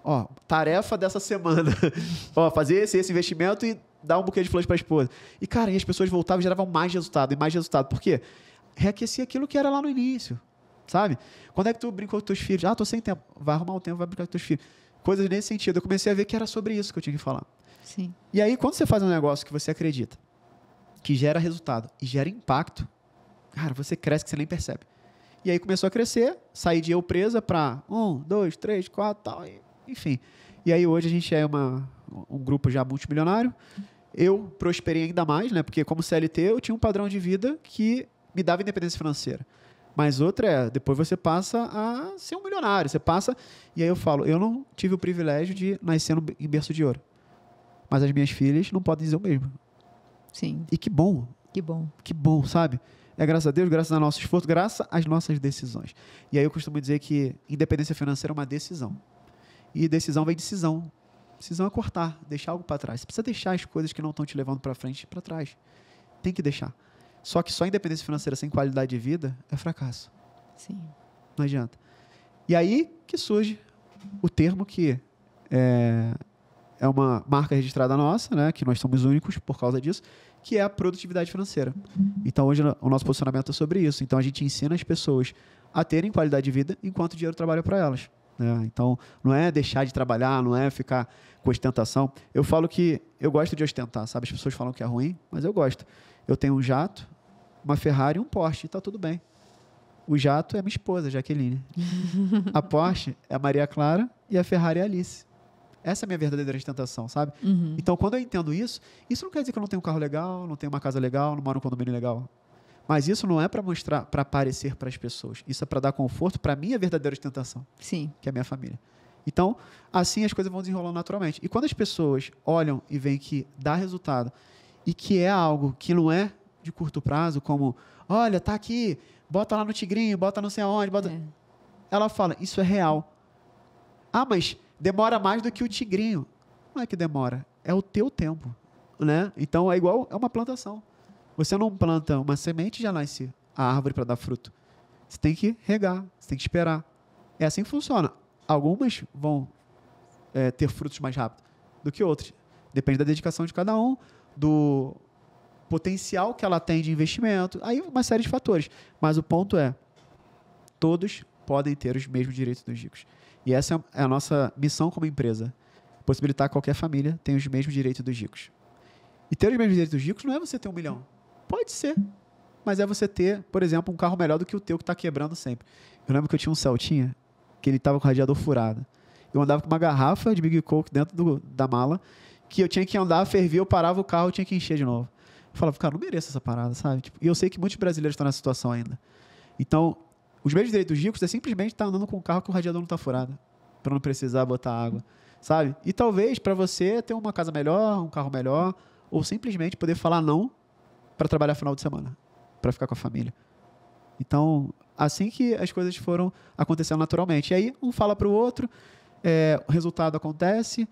Ó, tarefa dessa semana. Ó, fazer esse investimento e dar um buquê de flores pra esposa. E, cara, e as pessoas voltavam e geravam mais resultado, e mais resultado. Por quê? Reaquecia aquilo que era lá no início, sabe? Quando é que tu brincou com teus filhos? Tô sem tempo. Vai arrumar um tempo, vai brincar com teus filhos. Coisas nesse sentido. Eu comecei a ver que era sobre isso que eu tinha que falar. Sim. E aí, quando você faz um negócio que você acredita, que gera resultado e gera impacto, cara, você cresce que você nem percebe. E aí começou a crescer, saí de eu presa para 1, 2, 3, 4, tal, enfim. E aí hoje a gente é um grupo já multimilionário. Eu prosperei ainda mais, né? Porque como CLT eu tinha um padrão de vida que me dava independência financeira. Mas outra depois você passa a ser um milionário, você passa... E aí eu falo, eu não tive o privilégio de nascer em berço de ouro. Mas as minhas filhas não podem dizer o mesmo. Sim. E que bom. Que bom. Que bom, sabe? É graças a Deus, graças ao nosso esforço, graças às nossas decisões. E aí eu costumo dizer que independência financeira é uma decisão. E decisão vem de decisão. Decisão é cortar, deixar algo para trás. Você precisa deixar as coisas que não estão te levando para frente para trás. Tem que deixar. Só que só independência financeira sem qualidade de vida é fracasso. Sim. Não adianta. E aí que surge o termo que é uma marca registrada nossa, né, que nós somos únicos por causa disso, que é a produtividade financeira. Então, hoje, o nosso posicionamento é sobre isso. Então, a gente ensina as pessoas a terem qualidade de vida enquanto o dinheiro trabalha para elas. Né? Então, não é deixar de trabalhar, não é ficar com ostentação. Eu falo que eu gosto de ostentar, sabe? As pessoas falam que é ruim, mas eu gosto. Eu tenho um jato, uma Ferrari e um Porsche, e está tudo bem. O jato é minha esposa, Jaqueline. A Porsche é a Maria Clara e a Ferrari é a Alice. Essa é a minha verdadeira ostentação, sabe? Uhum. Então, quando eu entendo isso não quer dizer que eu não tenho um carro legal, não tenho uma casa legal, não moro num condomínio legal. Mas isso não é para mostrar, para aparecer para as pessoas. Isso é para dar conforto para a minha verdadeira ostentação, Sim. que é a minha família. Então, assim as coisas vão desenrolando naturalmente. E quando as pessoas olham e veem que dá resultado e que é algo que não é de curto prazo, como, olha, tá aqui, bota lá no Tigrinho, bota não sei aonde, bota... Ela fala, isso é real. Ah, mas demora mais do que o tigrinho. Não é que demora, é o teu tempo, né? Então, é uma plantação. Você não planta uma semente e já nasce a árvore para dar fruto. Você tem que regar, você tem que esperar. É assim que funciona. Algumas vão ter frutos mais rápido do que outras. Depende da dedicação de cada um, do potencial que ela tem de investimento, aí uma série de fatores. Mas o ponto é, todos podem ter os mesmos direitos dos ricos. E essa é a nossa missão como empresa. Possibilitar que qualquer família tenha os mesmos direitos dos ricos. E ter os mesmos direitos dos ricos não é você ter 1 milhão. Pode ser. Mas é você ter, por exemplo, um carro melhor do que o teu que está quebrando sempre. Eu lembro que eu tinha um Celtinha, que ele estava com o radiador furado. Eu andava com uma garrafa de Big Coke dentro da mala, que eu tinha que andar, fervia, eu parava o carro, eu tinha que encher de novo. Eu falava, cara, não mereço essa parada, sabe? Tipo, e eu sei que muitos brasileiros estão nessa situação ainda. Então, os mesmos direitos dos ricos é simplesmente estar andando com um carro que o radiador não está furado, para não precisar botar água, sabe? E talvez para você ter uma casa melhor, um carro melhor, ou simplesmente poder falar não para trabalhar final de semana, para ficar com a família. Então, assim que as coisas foram acontecendo naturalmente. E aí, um fala para o outro, o resultado acontece,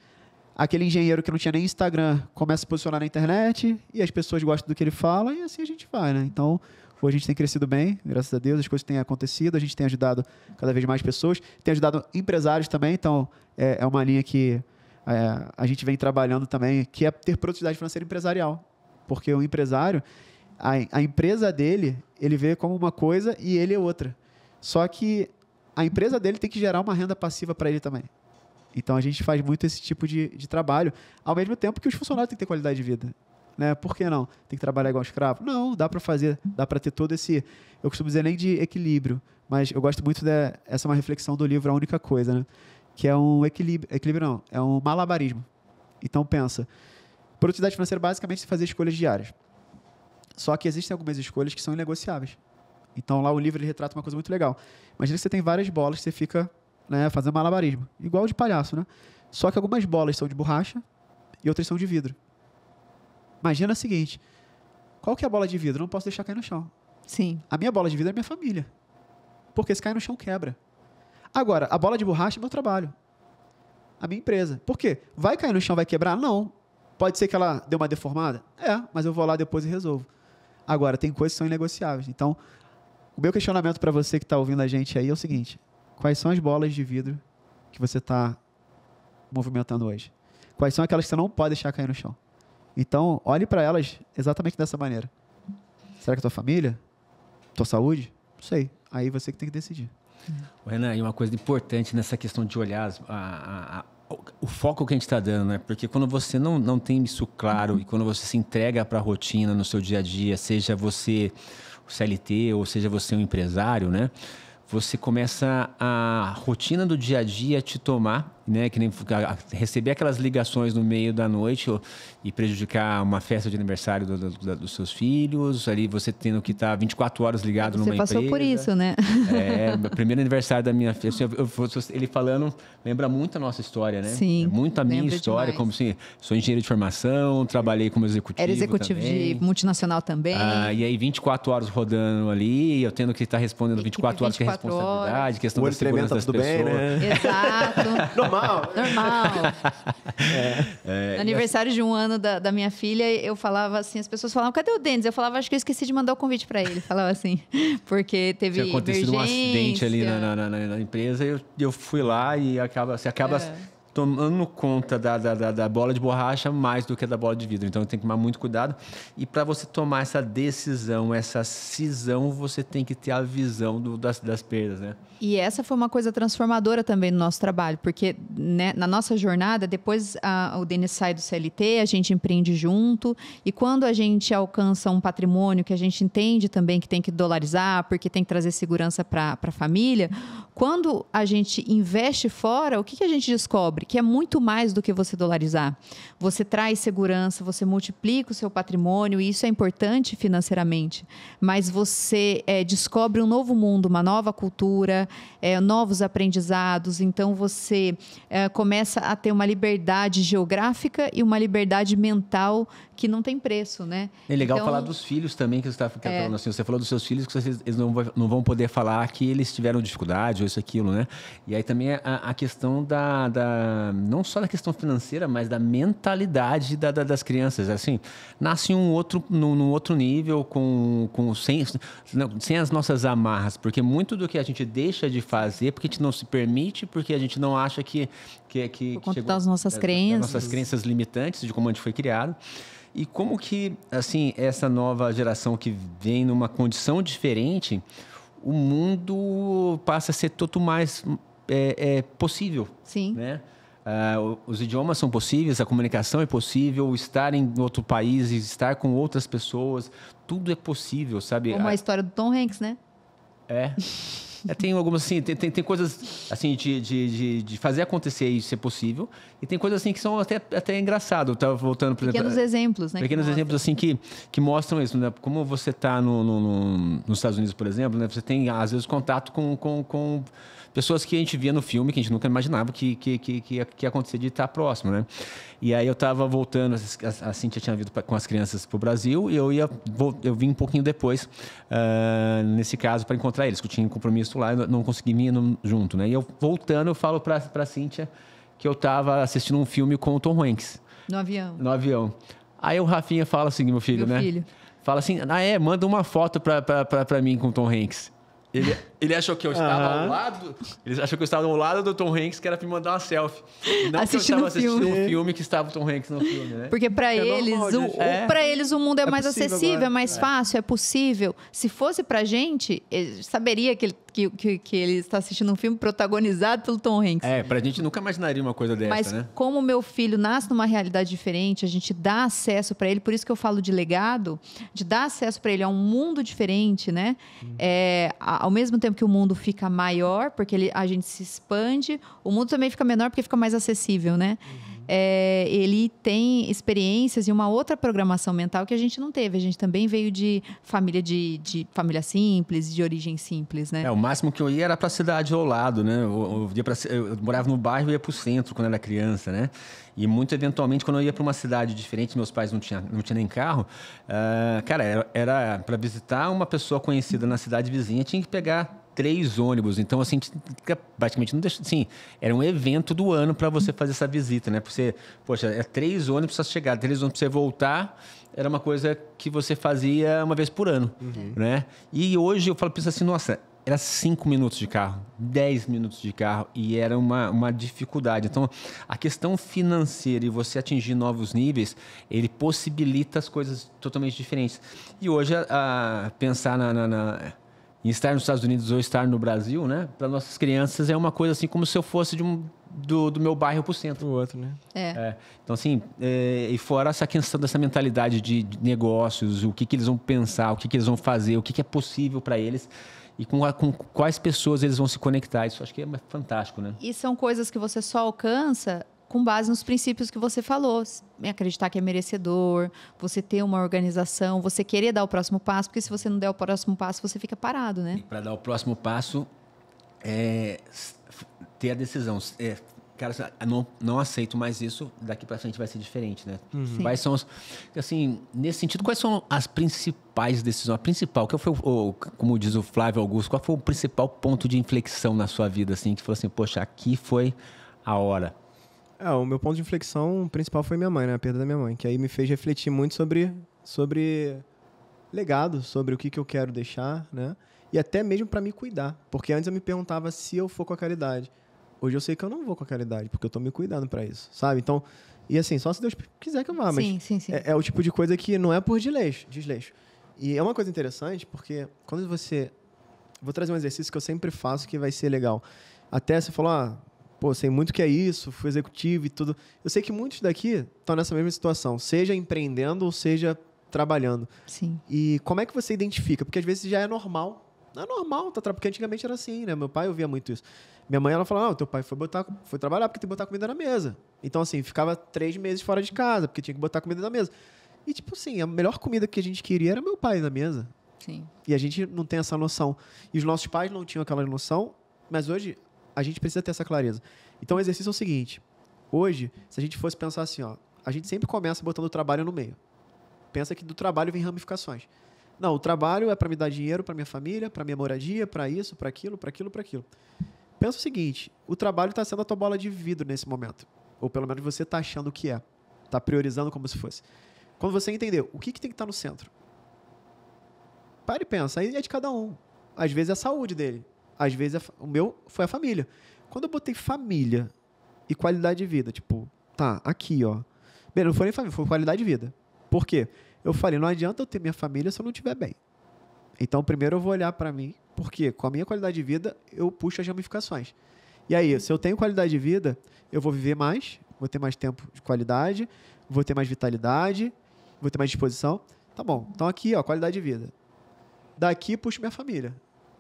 aquele engenheiro que não tinha nem Instagram começa a se posicionar na internet e as pessoas gostam do que ele fala e assim a gente vai, né? Então, hoje a gente tem crescido bem, graças a Deus, as coisas têm acontecido, a gente tem ajudado cada vez mais pessoas, tem ajudado empresários também, então é uma linha que a gente vem trabalhando também, que é ter produtividade financeira empresarial. Porque o empresário, a empresa dele, ele vê como uma coisa e ele é outra. Só que a empresa dele tem que gerar uma renda passiva para ele também. Então, a gente faz muito esse tipo de trabalho, ao mesmo tempo que os funcionários têm que ter qualidade de vida. Né? Por que não? Tem que trabalhar igual escravo? Não, dá para fazer, dá para ter todo esse, eu costumo dizer nem de equilíbrio, mas eu gosto muito essa é uma reflexão do livro A Única Coisa, né? Que é um equilíbrio não, é um malabarismo. Então, pensa, produtividade financeira basicamente é fazer escolhas diárias. Só que existem algumas escolhas que são inegociáveis. Então, lá o livro ele retrata uma coisa muito legal. Imagina que você tem várias bolas que você fica, né, fazendo malabarismo. Igual de palhaço, né? Só que algumas bolas são de borracha e outras são de vidro. Imagina o seguinte, qual que é a bola de vidro? Eu não posso deixar cair no chão. Sim. A minha bola de vidro é minha família. Porque se cair no chão, quebra. Agora, a bola de borracha é meu trabalho. A minha empresa. Por quê? Vai cair no chão, vai quebrar? Não. Pode ser que ela dê uma deformada? Mas eu vou lá depois e resolvo. Agora, tem coisas que são inegociáveis. Então, o meu questionamento para você que está ouvindo a gente aí é o seguinte, quais são as bolas de vidro que você está movimentando hoje? Quais são aquelas que você não pode deixar cair no chão? Então, olhe para elas exatamente dessa maneira. Será que é tua família? Tua saúde? Não sei. Aí você que tem que decidir. Renan, e uma coisa importante nessa questão de olhar o foco que a gente está dando, né? Porque quando você não tem isso claro e quando você se entrega para a rotina no seu dia a dia, seja você o CLT ou seja você um empresário, né? Você começa a rotina do dia a dia te tomar, né? Que nem receber aquelas ligações no meio da noite e prejudicar uma festa de aniversário dos seus filhos, ali você tendo que estar 24 horas ligado numa empresa. Você passou por isso, né? Meu primeiro aniversário da minha filha, ele falando, lembra muito a nossa história, né? Sim. Muito a minha história, demais. como assim, sou engenheiro de formação, trabalhei como executivo. Era executivo também. de multinacional também. E aí 24 horas rodando ali, eu tendo que estar respondendo 24 horas, que é responsabilidade, questão da segurança das pessoas. Bem, né? Exato. Normal. No aniversário de 1 ano da minha filha, eu falava assim, as pessoas falavam, cadê o Denis? Eu falava, acho que eu esqueci de mandar o convite para ele. Falava assim, porque teve tinha acontecido um acidente ali emergência. na empresa e eu fui lá e você acaba tomando conta da bola de borracha mais do que da bola de vidro. Então, tem que tomar muito cuidado. E para você tomar essa decisão, essa cisão, você tem que ter a visão das perdas, né? E essa foi uma coisa transformadora também no nosso trabalho, porque né, na nossa jornada, depois o Denis sai do CLT, a gente empreende junto, e quando a gente alcança um patrimônio que a gente entende também que tem que dolarizar, porque tem que trazer segurança para a família, quando a gente investe fora, o que a gente descobre? Que é muito mais do que você dolarizar. Você traz segurança, você multiplica o seu patrimônio, e isso é importante financeiramente, mas você descobre um novo mundo, uma nova cultura, novos aprendizados, então você começa a ter uma liberdade geográfica e uma liberdade mental que não tem preço, né? É legal Então, falar dos filhos também, que você está falando assim. Você falou dos seus filhos, que eles não vão poder falar que eles tiveram dificuldade ou isso, aquilo, né? E aí também a questão não só da questão financeira, mas da mentalidade das crianças. Assim, nasce num outro nível, sem as nossas amarras. Porque muito do que a gente deixa de fazer, porque a gente não se permite, porque a gente não acha que por conta das nossas crenças. Nossas crenças limitantes de como a gente foi criado. E como que, assim, essa nova geração que vem numa condição diferente, o mundo passa a ser todo mais possível. Sim. Né? Os idiomas são possíveis, a comunicação é possível, estar em outro país, estar com outras pessoas, tudo é possível, sabe? Como a história do Tom Hanks, né? Tem algumas assim, tem coisas assim de fazer acontecer e ser possível, e tem coisas assim que são até engraçado. Eu tava voltando, por exemplo, pequenos exemplos, né? Pequenos exemplos assim que mostram isso, né? Como você está nos Estados Unidos, por exemplo, né? Você tem às vezes contato com pessoas que a gente via no filme, que a gente nunca imaginava que ia acontecer de estar próximo, né? E aí eu estava voltando, a Cíntia tinha vindo com as crianças para o Brasil, e eu vim um pouquinho depois, nesse caso, para encontrar eles, que eu tinha um compromisso lá, eu não consegui vir junto, né? E eu voltando, eu falo para a Cíntia que eu estava assistindo um filme com o Tom Hanks. No avião. Aí o Rafinha fala assim, meu filho, né? Fala assim, manda uma foto para mim com o Tom Hanks. Ele achou que eu estava ao lado. Ele achou que eu estava ao lado do Tom Hanks, que era para me mandar uma selfie. Não que eu estava assistindo um filme que estava o Tom Hanks no filme, né? Porque para eles o mundo é mais acessível, agora. É mais fácil, é possível. Se fosse pra gente, saberia que ele está assistindo um filme protagonizado pelo Tom Hanks. Pra gente nunca imaginaria uma coisa dessa, mas, né? Mas como meu filho nasce numa realidade diferente, a gente dá acesso para ele, por isso que eu falo de legado, de dar acesso para ele a um mundo diferente, né? Ao mesmo tempo que o mundo fica maior, porque a gente se expande, o mundo também fica menor porque fica mais acessível, né? Ele tem experiências e uma outra programação mental que a gente não teve. A gente também veio de família de família simples, de origem simples, né? O máximo que eu ia era para a cidade ao lado, né? Eu morava no bairro e ia para o centro quando era criança, né? E muito eventualmente, quando eu ia para uma cidade diferente, meus pais não tinham nem carro, cara, era para visitar uma pessoa conhecida na cidade vizinha, tinha que pegar 3 ônibus. Então, assim, praticamente não deixa. Assim, era um evento do ano para você fazer essa visita, né? Porque poxa, 3 ônibus para chegar, 3 ônibus para você voltar, era uma coisa que você fazia uma vez por ano, né? E hoje eu penso assim, nossa, era 5 minutos de carro, 10 minutos de carro, e era uma dificuldade. Então, a questão financeira e você atingir novos níveis, ele possibilita as coisas totalmente diferentes. E hoje, pensar em estar nos Estados Unidos ou estar no Brasil, né? Para nossas crianças é uma coisa assim como se eu fosse do meu bairro para o centro. O outro, né? Então, assim, e fora essa questão dessa mentalidade de negócios, o que eles vão pensar, o que eles vão fazer, o que é possível para eles e com quais pessoas eles vão se conectar. Isso acho que é fantástico, né? E são coisas que você só alcança com base nos princípios que você falou. Acreditar que é merecedor, você ter uma organização, você querer dar o próximo passo, porque se você não der o próximo passo, você fica parado, né? Para dar o próximo passo, ter a decisão. Cara, não aceito mais isso, daqui para frente vai ser diferente, né? Quais são assim, nesse sentido, quais são as principais decisões? A principal, que foi como diz o Flávio Augusto, qual foi o principal ponto de inflexão na sua vida, assim, que falou assim, poxa, aqui foi a hora? O meu ponto de inflexão principal foi minha mãe, né? A perda da minha mãe, que aí me fez refletir muito sobre legado, sobre o que eu quero deixar, né? E até mesmo para me cuidar, porque antes eu me perguntava se eu for com aquela idade. Hoje eu sei que eu não vou com aquela idade, porque eu tô me cuidando para isso, sabe? Então, e assim, só se Deus quiser que eu vá, mas sim. É o tipo de coisa que não é por desleixo. E é uma coisa interessante, porque quando você... Vou trazer um exercício que eu sempre faço que vai ser legal. Até você falou, sei muito que é isso, fui executivo e tudo. Eu sei que muitos daqui estão nessa mesma situação, seja empreendendo ou seja trabalhando. Sim. E como é que você identifica? Porque às vezes já é normal. Não é normal, porque antigamente era assim, né? Meu pai ouvia muito isso. Minha mãe, ela falava, teu pai foi trabalhar porque tem que botar comida na mesa. Então, assim, ficava 3 meses fora de casa, porque tinha que botar comida na mesa. E, tipo assim, a melhor comida que a gente queria era meu pai na mesa. Sim. E a gente não tem essa noção. E os nossos pais não tinham aquela noção, mas hoje a gente precisa ter essa clareza. Então, o exercício é o seguinte. Hoje, se a gente fosse pensar assim, a gente sempre começa botando o trabalho no meio. pensa que do trabalho vem ramificações. Não, o trabalho é para me dar dinheiro para minha família, para minha moradia, para isso, para aquilo, para aquilo, para aquilo. Pensa o seguinte, o trabalho está sendo a tua bola de vidro nesse momento. Ou pelo menos você está achando que é. Está priorizando como se fosse. Quando você entender o que tem que estar no centro, para e pensa, aí é de cada um. Às vezes é a saúde dele, às vezes o meu foi a família. Quando eu botei família e qualidade de vida, tipo, tá, aqui, ó. Bem, não foi nem família, foi qualidade de vida. Por quê? Eu falei, não adianta eu ter minha família se eu não estiver bem. Então, primeiro eu vou olhar para mim, porque com a minha qualidade de vida, eu puxo as ramificações. E aí, se eu tenho qualidade de vida, eu vou viver mais, vou ter mais tempo de qualidade, vou ter mais vitalidade, vou ter mais disposição. Tá bom. Então, aqui, ó, qualidade de vida. Daqui eu puxo minha família.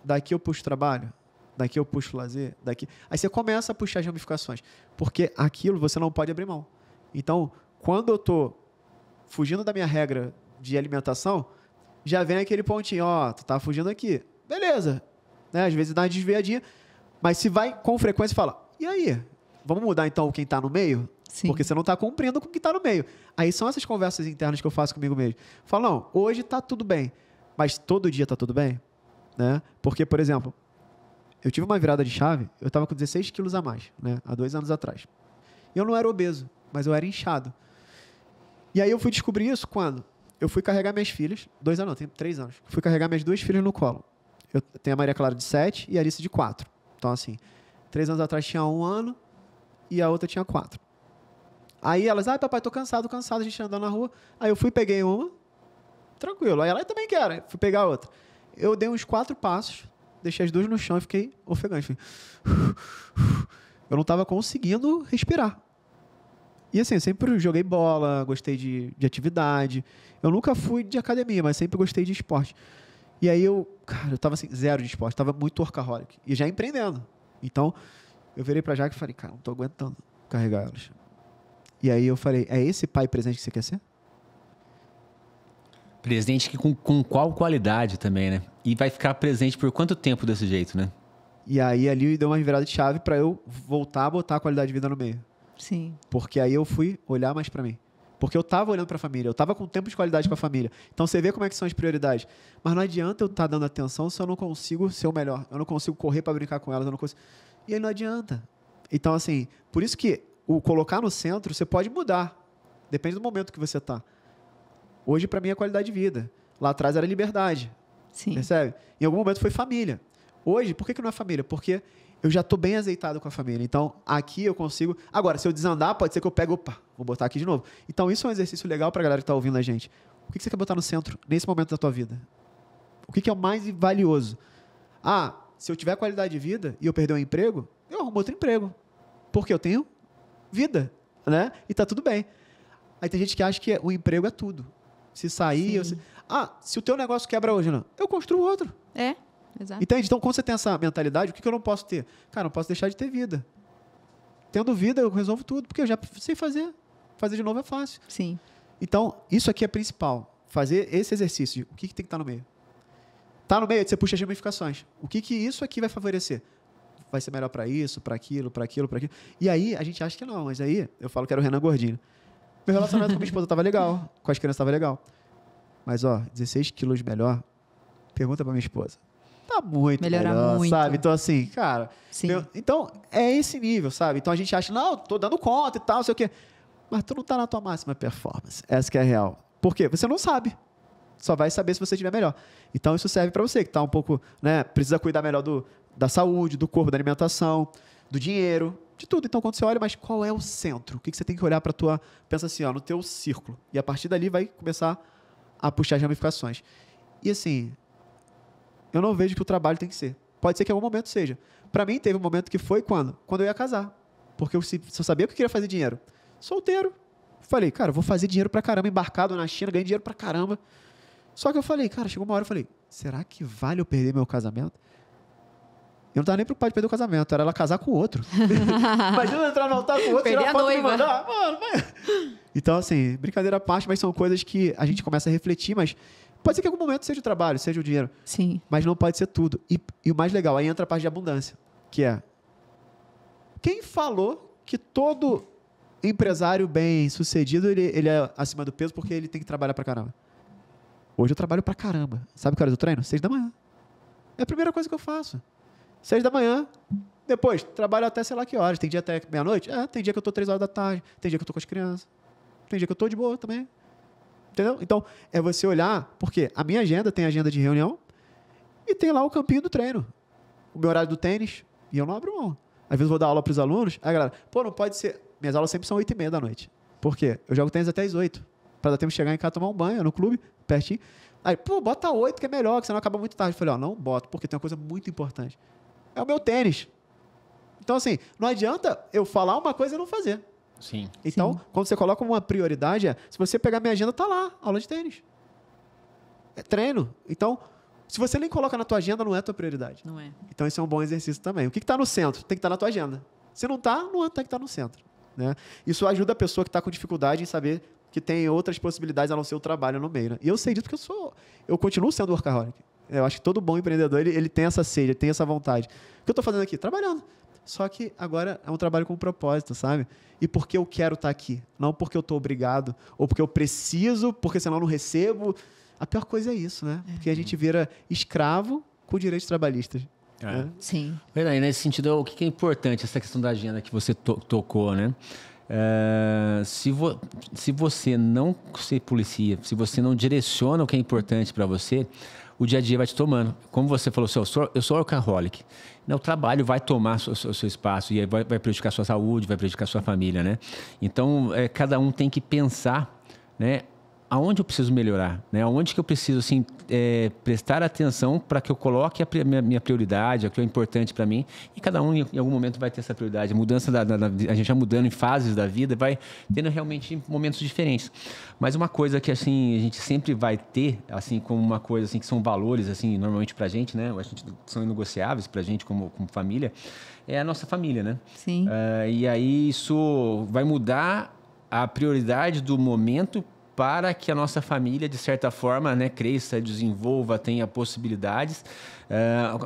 Daqui eu puxo trabalho. Daqui eu puxo lazer. Daqui. Aí você começa a puxar as ramificações. Porque aquilo você não pode abrir mão. Então, quando eu estou fugindo da minha regra de alimentação, já vem aquele pontinho, ó, tu tá fugindo aqui. Beleza. Né? Às vezes dá uma desviadinha. Mas se vai com frequência e fala, e aí? Vamos mudar então quem está no meio? Sim. Porque você não está cumprindo com o que está no meio. Aí são essas conversas internas que eu faço comigo mesmo. Falo, não, hoje está tudo bem, mas todo dia está tudo bem? Né? Porque, por exemplo, eu tive uma virada de chave, eu estava com 16 quilos a mais, né? Há 2 anos atrás. Eu não era obeso, mas eu era inchado. E aí eu fui descobrir isso quando eu fui carregar minhas filhas, 2 anos não, tem 3 anos. Fui carregar minhas 2 filhas no colo. Eu tenho a Maria Clara de 7 e a Alice de 4. Então, assim, 3 anos atrás tinha 1 ano e a outra tinha 4. Aí elas, papai, tô cansado, a gente andando na rua. Aí eu fui, peguei uma, tranquilo. Aí ela também quer, fui pegar a outra. Eu dei uns 4 passos, deixei as 2 no chão e fiquei ofegante. Eu não estava conseguindo respirar. E assim, eu sempre joguei bola, gostei de atividade. Eu nunca fui de academia, mas sempre gostei de esporte. E aí eu tava assim, zero de esporte, tava muito workaholic. E já empreendendo. Então, eu virei pra Jaque e falei, cara, não tô aguentando carregar elas. E aí eu falei, é esse pai presente que você quer ser? Presente que com qual qualidade também, né? E vai ficar presente por quanto tempo desse jeito, né? E aí ali deu uma virada de chave pra eu voltar a botar a qualidade de vida no meio. Sim. Porque aí eu fui olhar mais pra mim. Porque eu tava olhando pra família, eu tava com tempo de qualidade com a família. Então você vê como é que são as prioridades. Mas não adianta eu estar dando atenção se eu não consigo ser o melhor. Eu não consigo correr pra brincar com elas, eu não consigo. E aí não adianta. Então assim, por isso que o colocar no centro, você pode mudar. Depende do momento que você tá. Hoje, pra mim, é qualidade de vida. Lá atrás era liberdade. Sim. Percebe? Em algum momento foi família. Hoje, por que não é família? Porque eu já estou bem azeitado com a família. Então, aqui eu consigo... Agora, se eu desandar, pode ser que eu pegue... Opa, vou botar aqui de novo. Então, isso é um exercício legal para a galera que está ouvindo a gente. O que você quer botar no centro nesse momento da tua vida? O que é o mais valioso? Se eu tiver qualidade de vida e eu perder um emprego, eu arrumo outro emprego. Porque eu tenho vida, né? E tá tudo bem. Aí tem gente que acha que o emprego é tudo. Se sair... se o teu negócio quebra hoje, não. Eu construo outro. Exato. Entende? Então, quando você tem essa mentalidade, o que eu não posso ter? Cara, não posso deixar de ter vida. Tendo vida, eu resolvo tudo, porque eu já sei fazer. Fazer de novo é fácil. Sim. Então, isso aqui é principal. Fazer esse exercício. De o que tem que estar no meio? Tá no meio, aí você puxa as ramificações. O que isso aqui vai favorecer? Vai ser melhor para isso, para aquilo, para aquilo, para aquilo. E aí, a gente acha que não, mas aí, eu falo que era o Renan Gordinho. Meu relacionamento com minha esposa estava legal, com as crianças estava legal. Mas, 16 quilos melhor, pergunta para minha esposa. Tá muito melhor, muito. sabe? Então, assim, cara... Sim. Então, é esse nível, sabe? Então, a gente acha, não, tô dando conta e tal, não sei o quê. Mas tu não tá na tua máxima performance. Essa que é a real. Por quê? Você não sabe. Só vai saber se você estiver melhor. Então, isso serve para você, que tá um pouco, né? Precisa cuidar melhor da saúde, do corpo, da alimentação, do dinheiro, de tudo. Então, quando você olha, mas qual é o centro? O que você tem que olhar para tua... Pensa assim, no teu círculo. E a partir dali vai começar a puxar as ramificações. E assim... Eu não vejo que o trabalho tem que ser. Pode ser que em algum momento seja. Para mim, teve um momento que foi quando? Quando eu ia casar. Porque eu sabia que eu queria fazer dinheiro. Solteiro. Falei, cara, eu vou fazer dinheiro pra caramba, embarcado na China, ganhei dinheiro pra caramba. Só que eu falei, cara, chegou uma hora, eu falei, será que vale eu perder meu casamento? Eu não estava nem preocupado de perder o casamento, era ela casar com outro. Imagina eu entrar no altar com outro, Perder tirar a foto e me noiva. mandar. Mano, então, assim, brincadeira à parte, mas são coisas que a gente começa a refletir, mas pode ser que em algum momento seja o trabalho, seja o dinheiro. Sim. Mas não pode ser tudo. E o mais legal, aí entra a parte de abundância, que é... Quem falou que todo empresário bem sucedido, ele é acima do peso porque ele tem que trabalhar pra caramba. Hoje eu trabalho pra caramba. Sabe que horas eu treino? 6 da manhã. É a primeira coisa que eu faço. 6 da manhã. Depois, trabalho até sei lá que horas. Tem dia até meia-noite? Tem dia que eu tô 3 horas da tarde. Tem dia que eu tô com as crianças. Tem dia que eu tô de boa também. Entendeu? Então, é você olhar, porque a minha agenda tem agenda de reunião e tem lá o campinho do treino. O meu horário do tênis. E eu não abro mão. Às vezes eu vou dar aula pros alunos. Aí a galera, não pode ser... Minhas aulas sempre são 8h30 da noite. Por quê? Eu jogo tênis até as 8. Pra dar tempo de chegar em casa, tomar um banho no clube, pertinho. Aí, bota 8 que é melhor, que senão acaba muito tarde. Eu falei, não boto, porque tem uma coisa muito importante. É o meu tênis. Então, assim, não adianta eu falar uma coisa e não fazer. Sim. Então, Sim. quando você coloca uma prioridade, se você pegar minha agenda, tá lá, aula de tênis. É treino. Então, se você nem coloca na tua agenda, não é tua prioridade. Não é. Então, esse é um bom exercício também. O que está no centro? Tem que estar na tua agenda. Se não está, não tem que estar no centro. Né? Isso ajuda a pessoa que está com dificuldade em saber que tem outras possibilidades a não ser o trabalho no meio. Né? E eu sei disso porque eu continuo sendo workaholic. Eu acho que todo bom empreendedor, ele tem essa sede, ele tem essa vontade. O que eu estou fazendo aqui? Trabalhando. Só que agora é um trabalho com propósito, sabe? E porque eu quero estar aqui. Não porque eu estou obrigado, ou porque eu preciso, porque senão eu não recebo. A pior coisa é isso, né? Porque a gente vira escravo com direitos trabalhistas. Né? Sim. Verdade, nesse sentido, o que é importante, essa questão da agenda que você tocou, né? Se você não se policia, se você não direciona o que é importante para você, o dia a dia vai te tomando. Como você falou, eu sou workaholic. O trabalho vai tomar o seu espaço e vai prejudicar a sua saúde, vai prejudicar a sua família, né? Então, cada um tem que pensar, né? Aonde eu preciso melhorar, né? Aonde que eu preciso assim, prestar atenção para que eu coloque a minha prioridade, o que é importante para mim, e cada um em algum momento vai ter essa prioridade. A mudança a gente vai mudando em fases da vida, vai tendo realmente momentos diferentes. Mas uma coisa que assim a gente sempre vai ter, assim como uma coisa assim que são valores assim normalmente para a gente, né? São inegociáveis para a gente como família, é a nossa família, né? Sim. E aí isso vai mudar a prioridade do momento para que a nossa família, de certa forma, né, cresça, desenvolva, tenha possibilidades.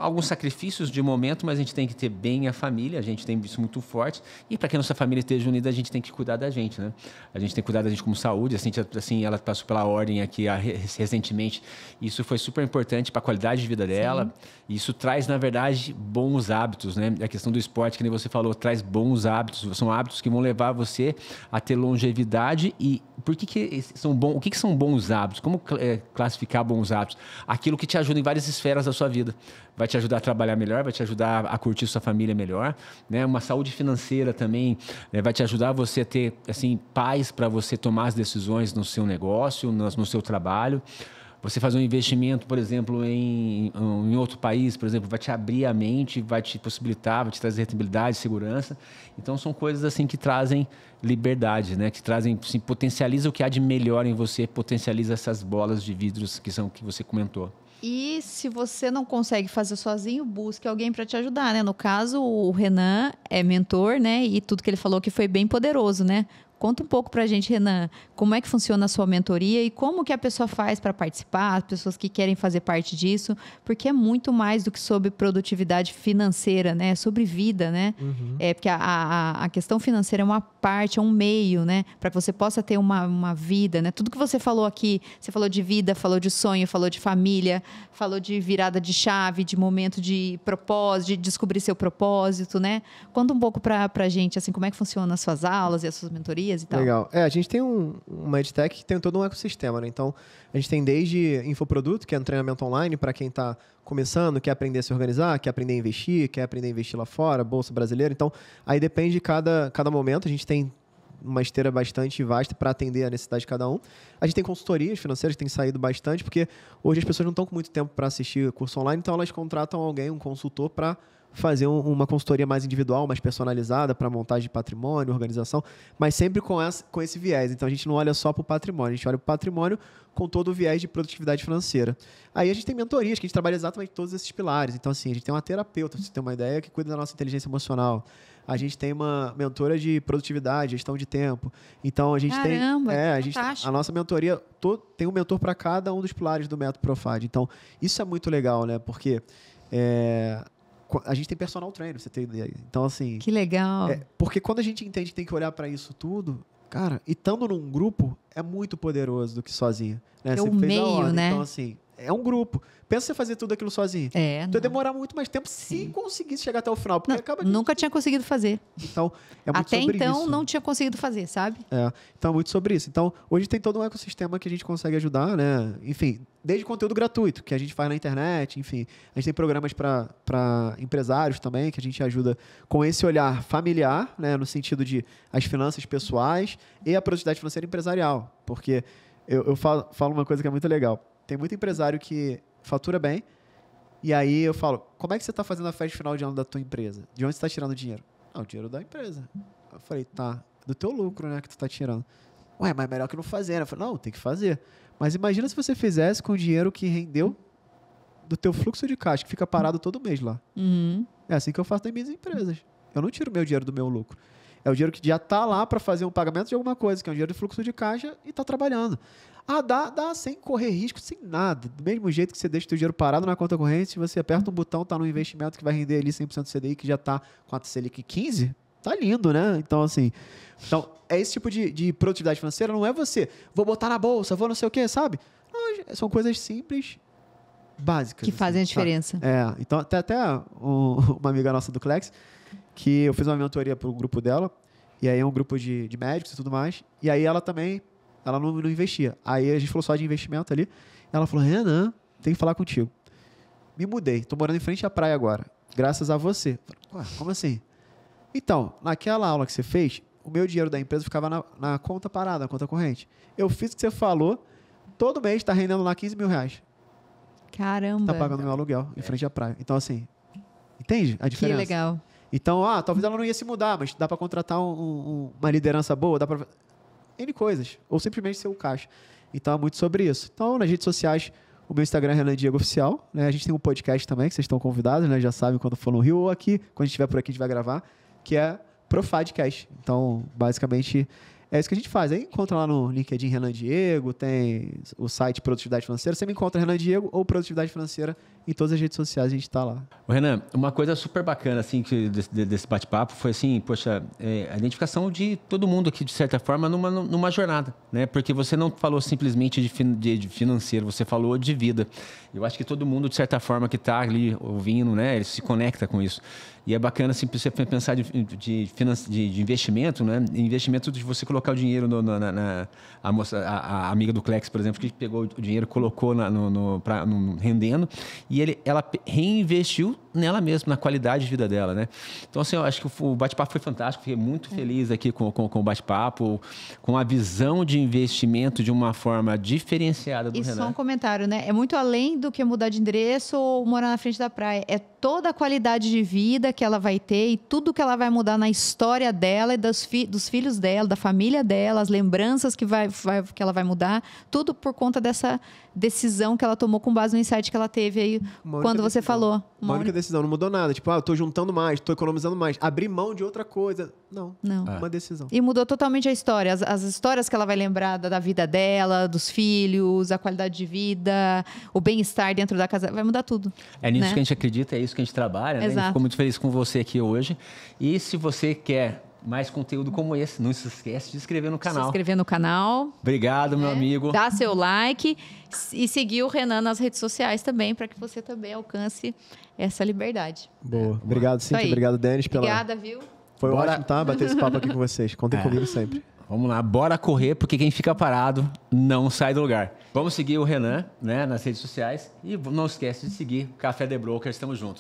Alguns sacrifícios de momento, mas a gente tem que ter bem a família, a gente tem isso muito forte. E para que a nossa família esteja unida, a gente tem que cuidar da gente, né? A gente tem que cuidar da gente como saúde. Assim, ela passou pela ordem aqui recentemente. Isso foi super importante para a qualidade de vida dela. Sim. Isso traz, na verdade, bons hábitos, né? A questão do esporte, que nem você falou, traz bons hábitos. São hábitos que vão levar você a ter longevidade. E por que são bons? O que são bons hábitos? Como classificar bons hábitos? Aquilo que te ajuda em várias esferas da sua vida. Vai te ajudar a trabalhar melhor, vai te ajudar a curtir sua família melhor, né? Uma saúde financeira também, né? Vai te ajudar você a ter assim, paz para você tomar as decisões no seu negócio, no seu trabalho. Você fazer um investimento, por exemplo, em outro país, por exemplo, vai te abrir a mente, vai te possibilitar, vai te trazer rentabilidade, segurança. Então, são coisas assim que trazem liberdade, né? Que trazem, assim, potencializa o que há de melhor em você, potencializa essas bolas de vidros que você comentou. E se você não consegue fazer sozinho, busque alguém para te ajudar, né? No caso, o Renan é mentor, né? E tudo que ele falou que foi bem poderoso, né? Conta um pouco pra gente, Renan, como é que funciona a sua mentoria e como que a pessoa faz para participar, as pessoas que querem fazer parte disso, porque é muito mais do que sobre produtividade financeira, né? É sobre vida, né? Uhum. Porque a questão financeira é uma parte, é um meio, né? Para que você possa ter uma vida, né? Tudo que você falou aqui, você falou de vida, falou de sonho, falou de família, falou de virada de chave, de momento de propósito, de descobrir seu propósito, né? Conta um pouco pra gente, assim, como é que funcionam as suas aulas e as suas mentorias. Legal. A gente tem uma EdTech que tem todo um ecossistema, né? Então, a gente tem desde infoproduto, que é um treinamento online para quem está começando, quer aprender a se organizar, quer aprender a investir, quer aprender a investir lá fora, Bolsa Brasileira. Então, aí depende de cada momento. A gente tem uma esteira bastante vasta para atender a necessidade de cada um. A gente tem consultorias financeiras que têm saído bastante, porque hoje as pessoas não estão com muito tempo para assistir curso online, então elas contratam alguém, um consultor, para fazer uma consultoria mais individual, mais personalizada para montagem de patrimônio, organização, mas sempre com esse viés. Então, a gente não olha só para o patrimônio, a gente olha para o patrimônio com todo o viés de produtividade financeira. Aí a gente tem mentorias, que a gente trabalha exatamente todos esses pilares. Então, assim, a gente tem uma terapeuta, pra você ter uma ideia, que cuida da nossa inteligência emocional. A gente tem uma mentora de produtividade, gestão de tempo. Então, a gente Caramba, a nossa mentoria tem um mentor para cada um dos pilares do método Profad. Então, isso é muito legal, né? Porque A gente tem personal trainer, pra você ter ideia. Então, assim... Que legal. Porque quando a gente entende que tem que olhar para isso tudo, cara, e estando num grupo, é muito poderoso do que sozinho. Né? É o meio, né? Então, assim, é um grupo. Pensa você fazer tudo aquilo sozinho. Tu ia demorar muito mais tempo se conseguisse chegar até o final. Porque acaba nunca tinha conseguido fazer. Então, é muito Até sobre isso. Até então, não tinha conseguido fazer, sabe? Então, é muito sobre isso. Então, hoje tem todo um ecossistema que a gente consegue ajudar, né? Enfim, desde conteúdo gratuito, que a gente faz na internet, enfim. A gente tem programas para empresários também, que a gente ajuda com esse olhar familiar, né? No sentido de as finanças pessoais e a produtividade financeira empresarial. Porque eu falo uma coisa que é muito legal. Tem muito empresário que fatura bem, e aí eu falo, como é que você está fazendo a festa de final de ano da tua empresa? De onde você está tirando o dinheiro? Não, o dinheiro da empresa. Eu falei, tá, do teu lucro, né, que tu está tirando. Ué, mas melhor que não fazer, né? Eu falei, não, tem que fazer. Mas imagina se você fizesse com o dinheiro que rendeu do teu fluxo de caixa, que fica parado todo mês lá. É assim que eu faço nas minhas empresas. Eu não tiro meu dinheiro do meu lucro. É o dinheiro que já está lá para fazer um pagamento de alguma coisa, que é um dinheiro de fluxo de caixa e está trabalhando. Dá sem correr risco, sem nada. Do mesmo jeito que você deixa o teu dinheiro parado na conta corrente, você aperta um botão, está no investimento que vai render ali 100% do CDI, que já está com a Selic 15, tá lindo, né? Então, assim... Então, é esse tipo de produtividade financeira, não é você, vou botar na bolsa, vou não sei o quê, sabe? Não, são coisas simples, básicas. Que fazem a diferença. Então, tem até uma amiga nossa do Clex, que eu fiz uma mentoria pro grupo dela, e aí é um grupo de médicos e tudo mais, e aí ela também, ela não investia. Aí a gente falou só de investimento ali, ela falou, Renan, tem que falar contigo. Me mudei, tô morando em frente à praia agora, graças a você. Ué, como assim? Então, naquela aula que você fez, o meu dinheiro da empresa ficava na conta parada, na conta corrente. Eu fiz o que você falou, todo mês está rendendo lá R$15.000. Caramba. Tá pagando meu aluguel em frente à praia. Então, assim, entende a diferença? Que legal. Então, talvez ela não ia se mudar, mas dá para contratar uma liderança boa, dá para N coisas, ou simplesmente ser o caixa. Então, é muito sobre isso. Então, nas redes sociais, o meu Instagram é Renan Diego Oficial, né? A gente tem um podcast também, que vocês estão convidados, né? Já sabem quando for no Rio ou aqui, quando a gente estiver por aqui, a gente vai gravar, que é Profadcast. Então, basicamente, é isso que a gente faz. Aí encontra lá no LinkedIn Renan Diego, tem o site Produtividade Financeira. Você me encontra Renan Diego ou Produtividade Financeira em todas as redes sociais, a gente está lá. Ô, Renan, uma coisa super bacana assim, desse bate-papo foi assim, poxa, a identificação de todo mundo aqui, de certa forma, numa jornada, né? Porque você não falou simplesmente de financeiro, você falou de vida. Eu acho que todo mundo, de certa forma, que está ali ouvindo, né? Ele se conecta com isso. E é bacana assim, você pensar de investimento, né? Investimento de você colocar o dinheiro a amiga do Clex, por exemplo, que pegou o dinheiro, colocou rendendo, e ela reinvestiu nela mesma, na qualidade de vida dela, né? Então, assim, eu acho que o bate-papo foi fantástico. Fiquei muito feliz aqui com o bate-papo, com a visão de investimento de uma forma diferenciada do Renan. E só um comentário, né? É muito além do que mudar de endereço ou morar na frente da praia. É toda a qualidade de vida que ela vai ter e tudo que ela vai mudar na história dela e dos filhos dela, da família dela, as lembranças que ela vai mudar, tudo por conta dessa decisão que ela tomou com base no insight que ela teve aí quando você falou. Uma única decisão, não mudou nada. Tipo, eu tô juntando mais, tô economizando mais. Abrir mão de outra coisa. Não. Uma decisão. E mudou totalmente a história. As histórias que ela vai lembrar da vida dela, dos filhos, a qualidade de vida, o bem-estar dentro da casa. Vai mudar tudo. É nisso, né, que a gente acredita, é isso que a gente trabalha. Né? A gente ficou muito feliz com você aqui hoje. E se você quer mais conteúdo como esse, não se esquece de se inscrever no canal. Se inscrever no canal. Obrigado, meu amigo. Dá seu like e seguir o Renan nas redes sociais também, para que você também alcance essa liberdade. Boa. Obrigado, Cíntia. Obrigado, Denis. Obrigada, viu? Foi ótimo, tá? Bater esse papo aqui com vocês. Contem comigo sempre. Vamos lá, bora correr, porque quem fica parado não sai do lugar. Vamos seguir o Renan, né, nas redes sociais. E não esquece de seguir o Café The Broker. Estamos juntos.